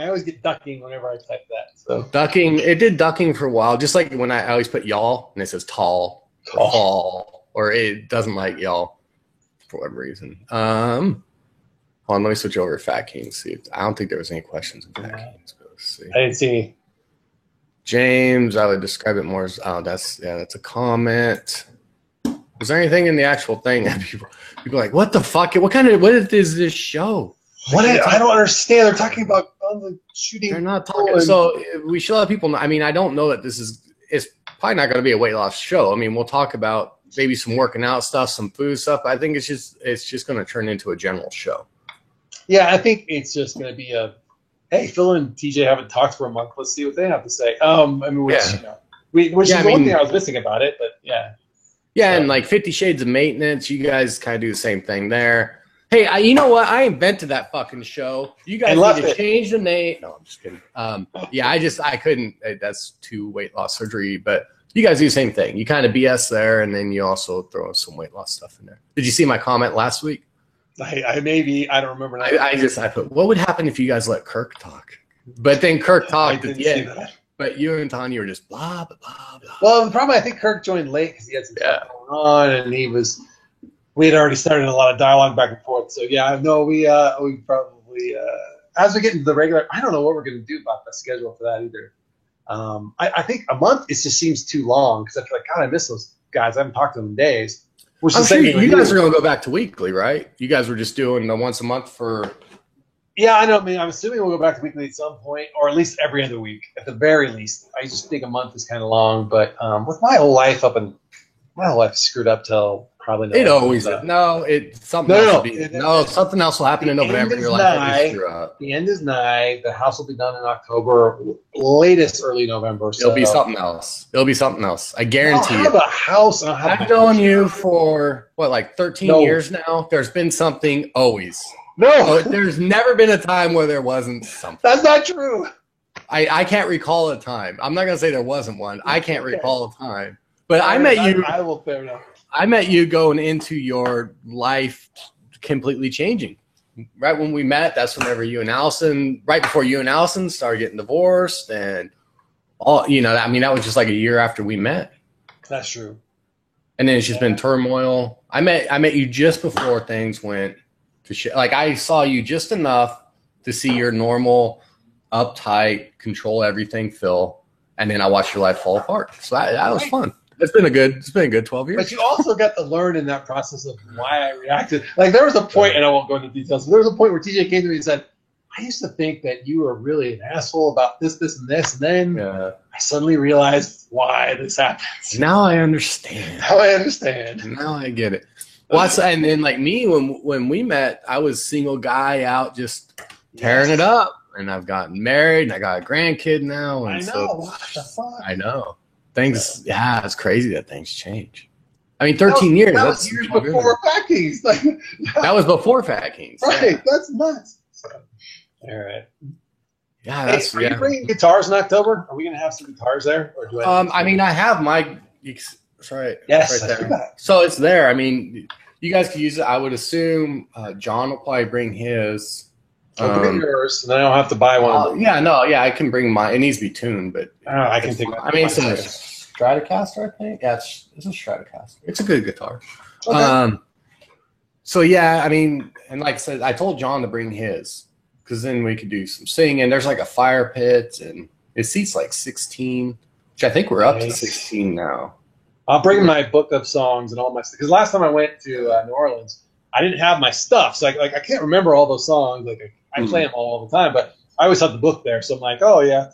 I always get ducking whenever I type that. So ducking, it did ducking for a while. Just like when I always put y'all and it says tall or fall, or it doesn't like y'all for whatever reason. Hold on, let me switch over to Fat King. See, I don't think there was any questions in Fat King. Let's go see. I didn't see any. James, I would describe it more as that's a comment. Is there anything in the actual thing that people are like, what the fuck? What is this show? I don't understand. They're talking about guns and shooting. They're not talking. So we should let people know. I mean, I don't know that it's probably not going to be a weight loss show. I mean, we'll talk about maybe some working out stuff, some food stuff. But I think it's just going to turn into a general show. Yeah, I think it's just going to be hey, Phil and TJ haven't talked for a month. Let's see what they have to say. Which is the one thing I was missing about it, but yeah. Yeah, and like 50 Shades of Maintenance, you guys kind of do the same thing there. Hey, you know what? I invented that fucking show. You guys need to change the name. No, I'm just kidding. I couldn't. That's too weight loss surgery. But you guys do the same thing. You kind of BS there, and then you also throw some weight loss stuff in there. Did you see my comment last week? I don't remember. I put, what would happen if you guys let Kirk talk? But then Kirk talked at the end. But you and Tanya were just blah, blah, blah, blah. Well, the problem, I think Kirk joined late because he had some stuff going on, and we had already started a lot of dialogue back and forth. So, yeah, no, we probably, as we get into the regular, I don't know what we're going to do about the schedule for that either. I think a month, it just seems too long because I feel like, God, I miss those guys. I haven't talked to them in days. I'm sure you guys are going to go back to weekly, right? You guys were just doing the once a month for... Yeah, I know. I mean, I'm assuming we'll go back to weekly at some point, or at least every other week, at the very least. I just think a month is kind of long, but with my whole life screwed up till probably November. It always is. No, something else will happen in November. You're like, the end is nigh. The house will be done in October, latest early November. So. It'll be something else. I guarantee you. I'll have a house. I've known you for, 13 years now? There's been something always. No. There's never been a time where there wasn't something. That's not true. I can't recall a time. I'm not going to say there wasn't one. I can't recall a time. But I met you. I will fair enough. I met you going into your life completely changing. Right when we met, that's whenever right before you and Allison started getting divorced, and that was just like a year after we met. That's true. And then it's just been turmoil. I met you just before things went to shit. Like I saw you just enough to see your normal, uptight, control everything Phil, and then I watched your life fall apart. So that was fun. It's been a good 12 years. But you also got to learn in that process of why I reacted. Like there was a point, and I won't go into details, but there was a point where TJ came to me and said, I used to think that you were really an asshole about this, and this, and then I suddenly realized why this happens. Now I understand. Now I understand. Now I get it. Well, and then like me, when we met, I was single guy out just tearing it up, and I've gotten married, and I got a grandkid now. And I know. What the fuck? I know. Things, it's crazy that things change. I mean, 13 years. That was years before Fat Kings. Like, that was before Fat Kings. Right. Yeah. That's nuts. So, all right. Yeah, that's. Are you bringing guitars in October? Are we going to have some guitars there? Or do I mean, I have my. Sorry. Yes. Right there. So it's there. I mean, you guys could use it. I would assume John will probably bring his. I'll bring yours, and then I don't have to buy one. I can bring mine. It needs to be tuned, but I can take. I mean, it's a Stratocaster, I think. Yeah, it's a Stratocaster. It's a good guitar. Okay. So yeah, I mean, and like I said, I told John to bring his. Because then we could do some singing. There's like a fire pit, and it seats like 16, which I think we're up to 16 now. I'll bring my book of songs and all my stuff. Because last time I went to New Orleans, I didn't have my stuff. So I can't remember all those songs. Like I play them all the time, but I always have the book there. So I'm like, oh yeah,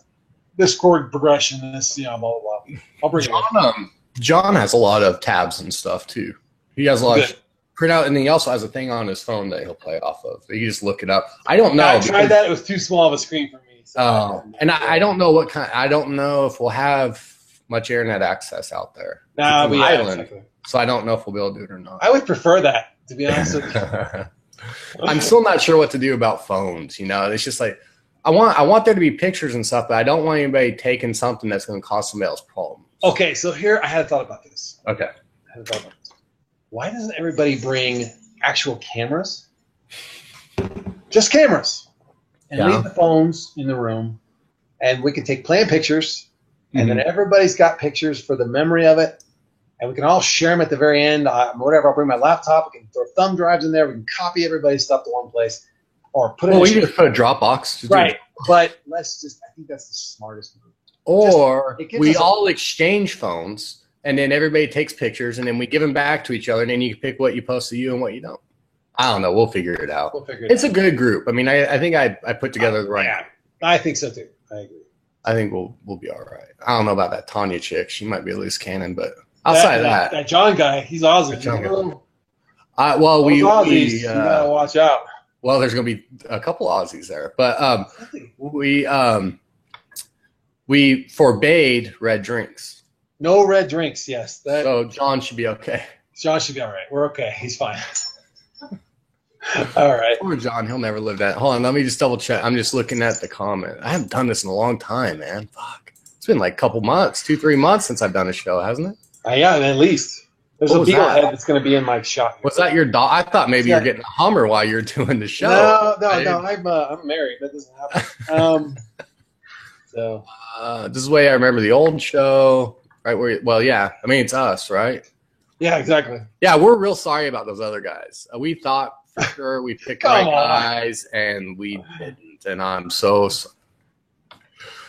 this chord progression, this, blah, blah, blah. I'll bring it. John has a lot of tabs and stuff too. He has a lot of print out, and he also has a thing on his phone that he'll play off of. You just look it up. I don't know. I tried that. It was too small of a screen for me. So and I don't know what kind. I don't know if we'll have much internet access out there. No, it's island, exactly. So I don't know if we'll be able to do it or not. I would prefer that, to be honest with you. I'm still not sure what to do about phones. It's just like I want there to be pictures and stuff, but I don't want anybody taking something that's going to cause somebody else problems. Okay, so here I had thought about this. Okay. Why doesn't everybody bring actual cameras? Just cameras. And leave the phones in the room. And we can take plan pictures. And then everybody's got pictures for the memory of it. And we can all share them at the very end. Whatever, I'll bring my laptop. We can throw thumb drives in there. We can copy everybody's stuff to one place. Or put it in we can just put a Dropbox. Right. But I think that's the smartest move. Or we all exchange phones. And then everybody takes pictures, and then we give them back to each other, and then you can pick what you post to you and what you don't. I don't know. We'll figure it out. It's a good group. I mean, I think I put together the right. Yeah, I think so too. I agree. I think we'll be all right. I don't know about that Tanya chick. She might be a loose cannon, but outside of that, that John guy, he's Aussie. We you gotta watch out. Well, there's gonna be a couple Aussies there, but we forbade red drinks. No red drinks, yes. So John should be okay. John should be all right. We're okay. He's fine. All right. Poor John. He'll never live that. Hold on. Let me just double check. I'm just looking at the comment. I haven't done this in a long time, man. Fuck. It's been like a couple months, 2-3 months since I've done a show, hasn't it? Yeah, at least. There's a beagle head that's going to be in my shot. Was that your dog? I thought maybe you're getting a Hummer while you're doing the show. No. I'm married. That doesn't happen. This is the way I remember the old show. Right. I mean, it's us, right? Yeah, exactly. Yeah, we're real sorry about those other guys. We thought for sure we picked the right guys, and we didn't. And I'm so sorry.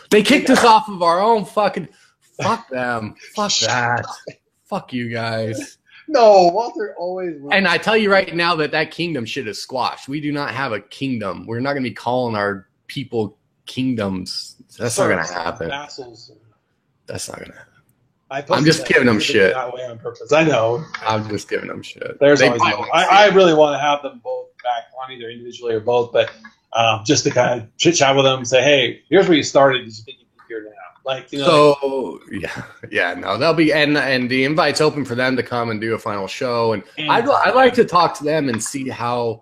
They kicked us off of our own fucking. Fuck them. Fuck that. Fuck you guys. No, Walter always. And I tell you right now that kingdom shit is squashed. We do not have a kingdom. We're not going to be calling our people kingdoms. That's not going to happen. Vassals. That's not going to happen. I'm just giving them shit. That way on purpose. I know. I'm just giving them shit. I really want to have them both back on either individually or both, but just to kind of chit chat with them and say, hey, here's where you started. Did you think you'd be here now? So they'll be and the invite's open for them to come and do a final show, and I'd like to talk to them and see how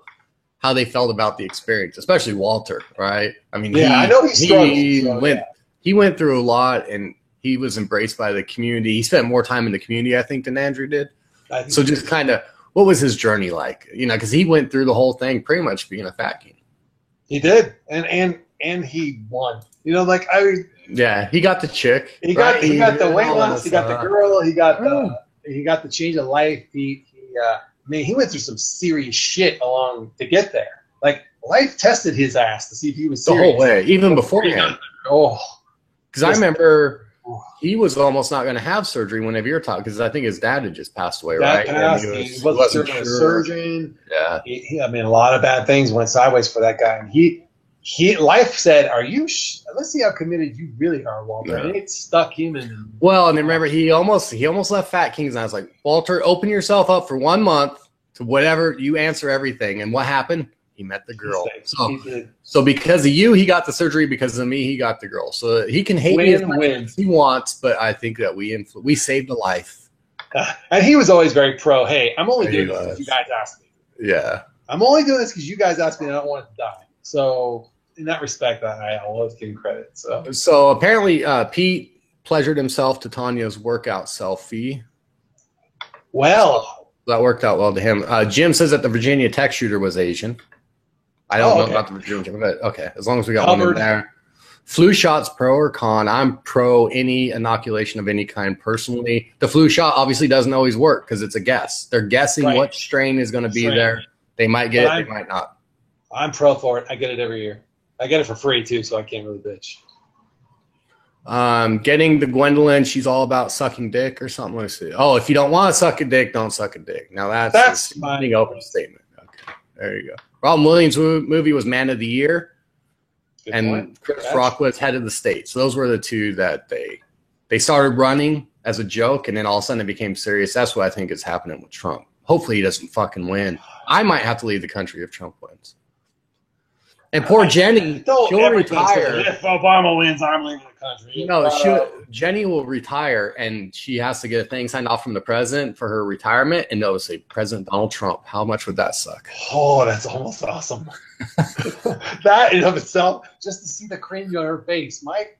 they felt about the experience, especially Walter. Right? I mean, I know he went through a lot, and he was embraced by the community. He spent more time in the community, I think, than Andrew did. So just kind of, what was his journey like? Because he went through the whole thing pretty much being a Fat King. He did, and he won. He got the chick. He got the weight loss. He got the girl. He got the change of life. He went through some serious shit along to get there. Like life tested his ass to see if he was serious. The whole way, even beforehand. Oh, because I remember he was almost not going to have surgery whenever you're talking, because I think his dad had just passed away, right? He wasn't sure. A surgeon. Yeah. I mean, a lot of bad things went sideways for that guy. And life said, "Are you? Let's see how committed you really are, Walter." Yeah. And it stuck him in. Well, and remember, he almost left Fat Kings, and I was like, Walter, open yourself up for 1 month to whatever, you answer everything. And what happened? He met the girl. So because of you, he got the surgery. Because of me, he got the girl. So he can hate me as much as he wants, but I think that we saved a life. And he was always very pro. Hey, I'm only doing this because you guys asked me. Yeah. I'm only doing this because you guys asked me and I don't want it to die. So in that respect, I always give him credit. So apparently Pete pleasured himself to Tanya's workout selfie. Well. That worked out well to him. Jim says that the Virginia Tech shooter was Asian. I don't know about the Virginia, but okay. As long as we got one in there. Flu shots, pro or con? I'm pro any inoculation of any kind personally. The flu shot obviously doesn't always work because it's a guess. They're guessing what strain is going to be there. They might get it, they might not. I'm pro for it. I get it every year. I get it for free too, so I can't really bitch. Getting the Gwendolyn, she's all about sucking dick or something. Let's see. Oh, if you don't want to suck a dick, don't suck a dick. Now that's my open statement. Okay, there you go. Robin Williams' movie was Man of the Year, and Chris Rock was Head of the State. So those were the two that they started running as a joke, and then all of a sudden it became serious. That's what I think is happening with Trump. Hopefully he doesn't fucking win. I might have to leave the country if Trump wins. And poor Jenny, she'll retire. If Obama wins, I'm leaving the country. No, Jenny will retire, and she has to get a thing signed off from the president for her retirement, and they'll say, President Donald Trump. How much would that suck? Oh, that's almost awesome. That in of itself, just to see the cringe on her face, might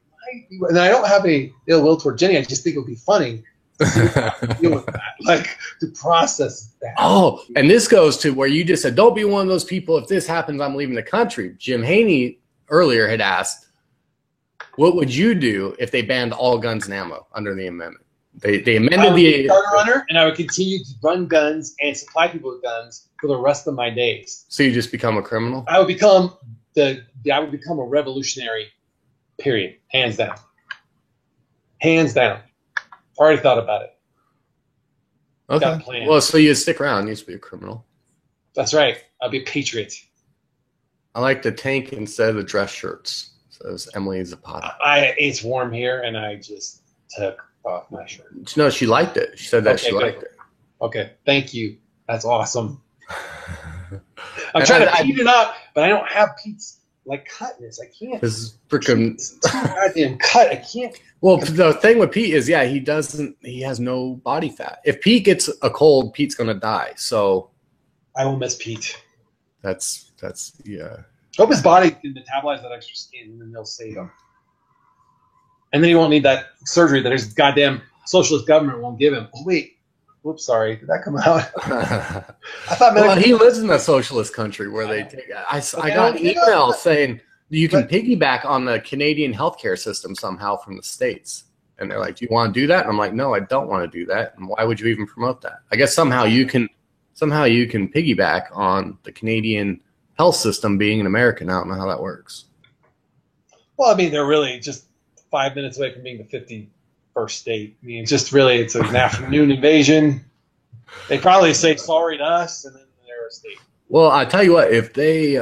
be. And I don't have any ill will toward Jenny. I just think it would be funny to deal with that, like to process that. Oh, and this goes to where you just said, don't be one of those people. If this happens, I'm leaving the country. Jim Haney earlier had asked, what would you do if they banned all guns and ammo under the amendment? They amended the gun runner, and I would continue to run guns and supply people with guns for the rest of my days. So you just become a criminal? I would become a revolutionary. Period. Hands down. Hands down. Already thought about it. Okay. Well, so you stick around. You used to be a criminal. That's right. I'll be a patriot. I like the tank instead of the dress shirts. Says Emily Zapata. It's warm here, and I just took off my shirt. No, she liked it. She said that she liked it. Okay. Thank you. That's awesome. I'm trying to heat it up, but I don't have Pete's cutness. I can't. This is freaking goddamn cut. I can't. Well, the thing with Pete is, he has no body fat. If Pete gets a cold, Pete's gonna die. So I will miss Pete. That's yeah. Hope his body can metabolize that extra skin, and then they'll save him. And then he won't need that surgery that his goddamn socialist government won't give him. Oh wait. Whoops, sorry. Did that come out? I thought he lives in a socialist country where they take. I got an email saying you can piggyback on the Canadian healthcare system somehow from the States, and they're like, "Do you want to do that?" And I'm like, "No, I don't want to do that." And why would you even promote that? I guess somehow you can piggyback on the Canadian health system being an American. I don't know how that works. Well, I mean, they're really just 5 minutes away from being the 51st state. I mean, it's an afternoon invasion. They probably say sorry to us, and then they're a state. Well, I tell you what, if they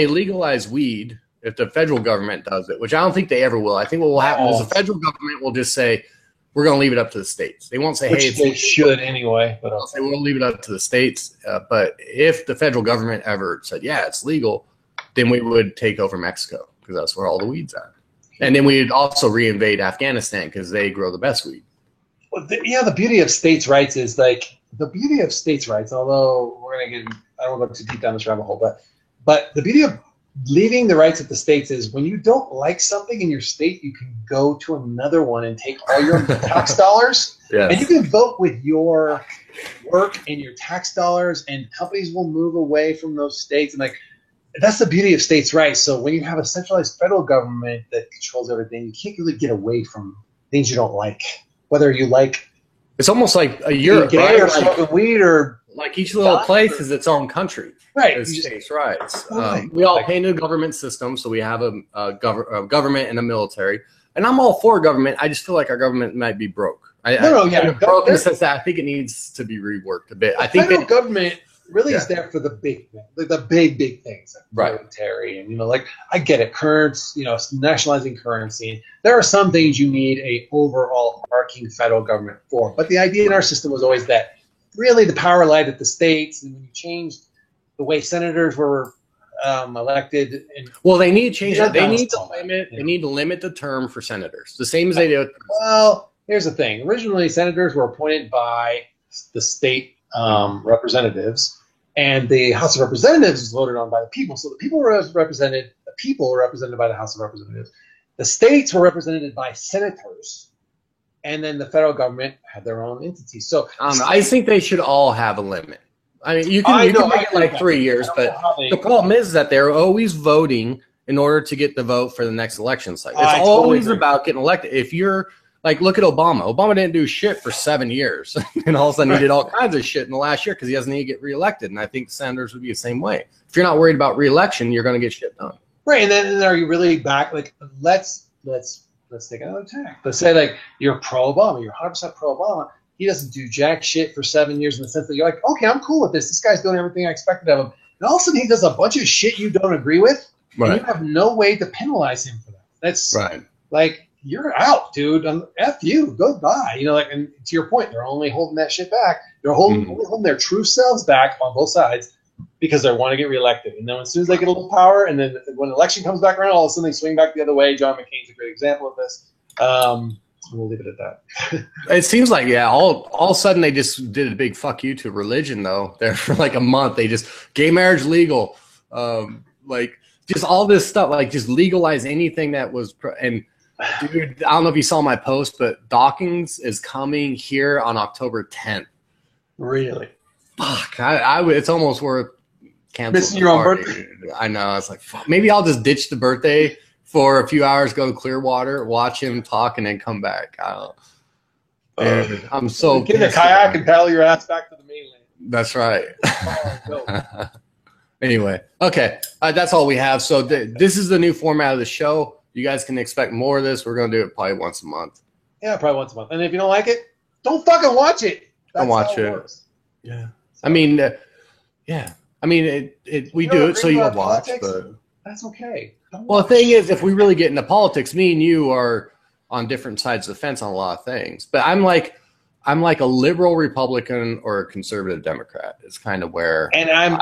legalize weed, if the federal government does it, which I don't think they ever will, I think what will happen is the federal government will just say, we're going to leave it up to the states. They won't say, which they should anyway. But they'll say, we'll leave it up to the states. But if the federal government ever said, yeah, it's legal, then we would take over Mexico because that's where all the weed's at. And then we'd also reinvade Afghanistan because they grow the best weed. Well, the beauty of states' rights is although we're going to I don't want to go too deep down this rabbit hole, but the beauty of leaving the rights of the states is when you don't like something in your state, you can go to another one and take all your tax dollars. Yes. And you can vote with your work and your tax dollars, and companies will move away from those states. And that's the beauty of states' rights. So when you have a centralized federal government that controls everything, you can't really get away from things you don't like. Whether you like, it's almost like a Europe, right? Or smoking weed, or like each little place is its own country, right? It's states' rights. We all pay into the government system, so we have a government and a military. and I'm all for government. I just feel like our government might be broke. Broke in the sense that I think it needs to be reworked a bit. I think federal government really is there for the big things, like the big things, like military, and like I get it, currency, nationalizing currency. There are some things you need a overall arcing federal government for, but the idea in our system was always that really the power lied at the states, and when you changed the way senators were elected. Well, they need to change that. They need to limit. They need to limit the term for senators, the same as they do. Well, here's the thing. Originally, senators were appointed by the state representatives, and the House of Representatives was voted on by the people. So the people were represented. The people were represented by the House of Representatives. The states were represented by senators, and then the federal government had their own entities. So I think they should all have a limit. I mean, you can make it like 3 years, but the problem is that they're always voting in order to get the vote for the next election cycle. It's always about getting elected. If you're like, look at Obama. Obama didn't do shit for 7 years, and all of a sudden he did all kinds of shit in the last year because he doesn't need to get reelected. And I think senators would be the same way. If you're not worried about reelection, you're going to get shit done. Right, and then are you really back? Like, let's take another tack. Let's say like you're pro-Obama, you're 100% pro-Obama. He doesn't do jack shit for 7 years in the sense that you're like, okay, I'm cool with this. This guy's doing everything I expected of him. And all of a sudden he does a bunch of shit you don't agree with, and you have no way to penalize him for that. That's like, you're out, dude. F you. Go die. And to your point, they're only holding that shit back. They're only holding their true selves back on both sides because they want to get reelected. And then as soon as they get a little power, and then when the election comes back around, all of a sudden they swing back the other way. John McCain's a great example of this. We'll leave it at that. It seems like, all of a sudden they just did a big fuck you to religion, though. There for like a month, they just gay marriage legal, like just all this stuff, like just legalize anything that was. And dude, I don't know if you saw my post, but Dawkins is coming here on October 10th. Really? Fuck, it's almost worth canceling. Missing your own birthday. I know. It's like, fuck, maybe I'll just ditch the birthday for a few hours, go to Clearwater, watch him talk, and then come back. I don't know. I'm so get in a kayak and paddle your ass back to the mainland. That's right. Anyway, okay, that's all we have. So this is the new format of the show. You guys can expect more of this. We're going to do it probably once a month. Yeah, probably once a month. And if you don't like it, don't fucking watch it. Don't watch it. Works. Yeah. I mean, I mean, we do it so you'll watch, but that's okay. Well, the thing is, if we really get into politics, me and you are on different sides of the fence on a lot of things. But I'm like a liberal Republican or a conservative Democrat. It's kind of where. And I'm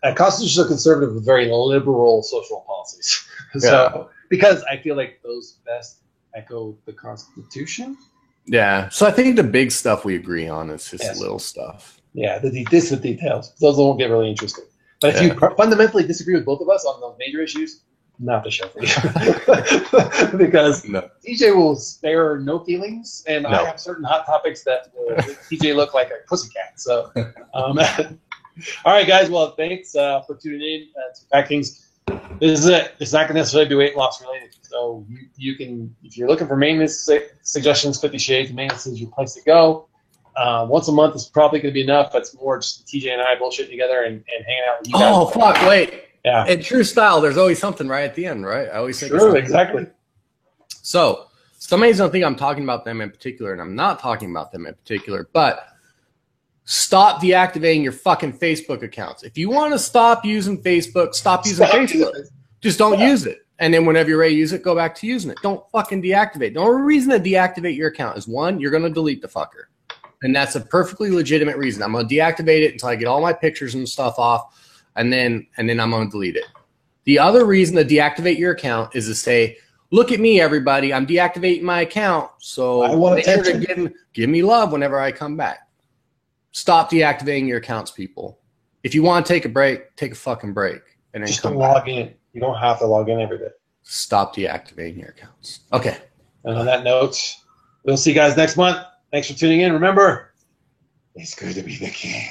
a constitutional conservative with very liberal social policies. So because I feel like those best echo the Constitution. Yeah. So I think the big stuff we agree on is just little stuff. Yeah, the details. Those won't get really interesting. But if you fundamentally disagree with both of us on those major issues, not the show for you. Because TJ will spare no feelings, and I have certain hot topics that will make TJ look like a pussycat. So, all right, guys. Well, thanks for tuning in to Fat Kings. This is it. It's not going to necessarily be weight loss related. So you can, if you're looking for maintenance suggestions, 50 Shades, maintenance is your place to go. Once a month is probably going to be enough. It's more just TJ and I bullshitting together and hanging out with you guys. Oh, fuck, wait. Yeah. In true style, there's always something right at the end, right? I always think exactly. So somebody's going to think I'm talking about them in particular, and I'm not talking about them in particular, but stop deactivating your fucking Facebook accounts. If you want to stop using Facebook, stop using Facebook. Just don't use it. And then whenever you're ready to use it, go back to using it. Don't fucking deactivate. The only reason to deactivate your account is, one, you're going to delete the fucker. And that's a perfectly legitimate reason. I'm going to deactivate it until I get all my pictures and stuff off. And then I'm going to delete it. The other reason to deactivate your account is to say, look at me, everybody. I'm deactivating my account. So I want to give me love whenever I come back. Stop deactivating your accounts, people. If you want to take a break, take a fucking break. And then just don't log in. You don't have to log in every day. Stop deactivating your accounts. Okay. And on that note, we'll see you guys next month. Thanks for tuning in. Remember, it's good to be the king.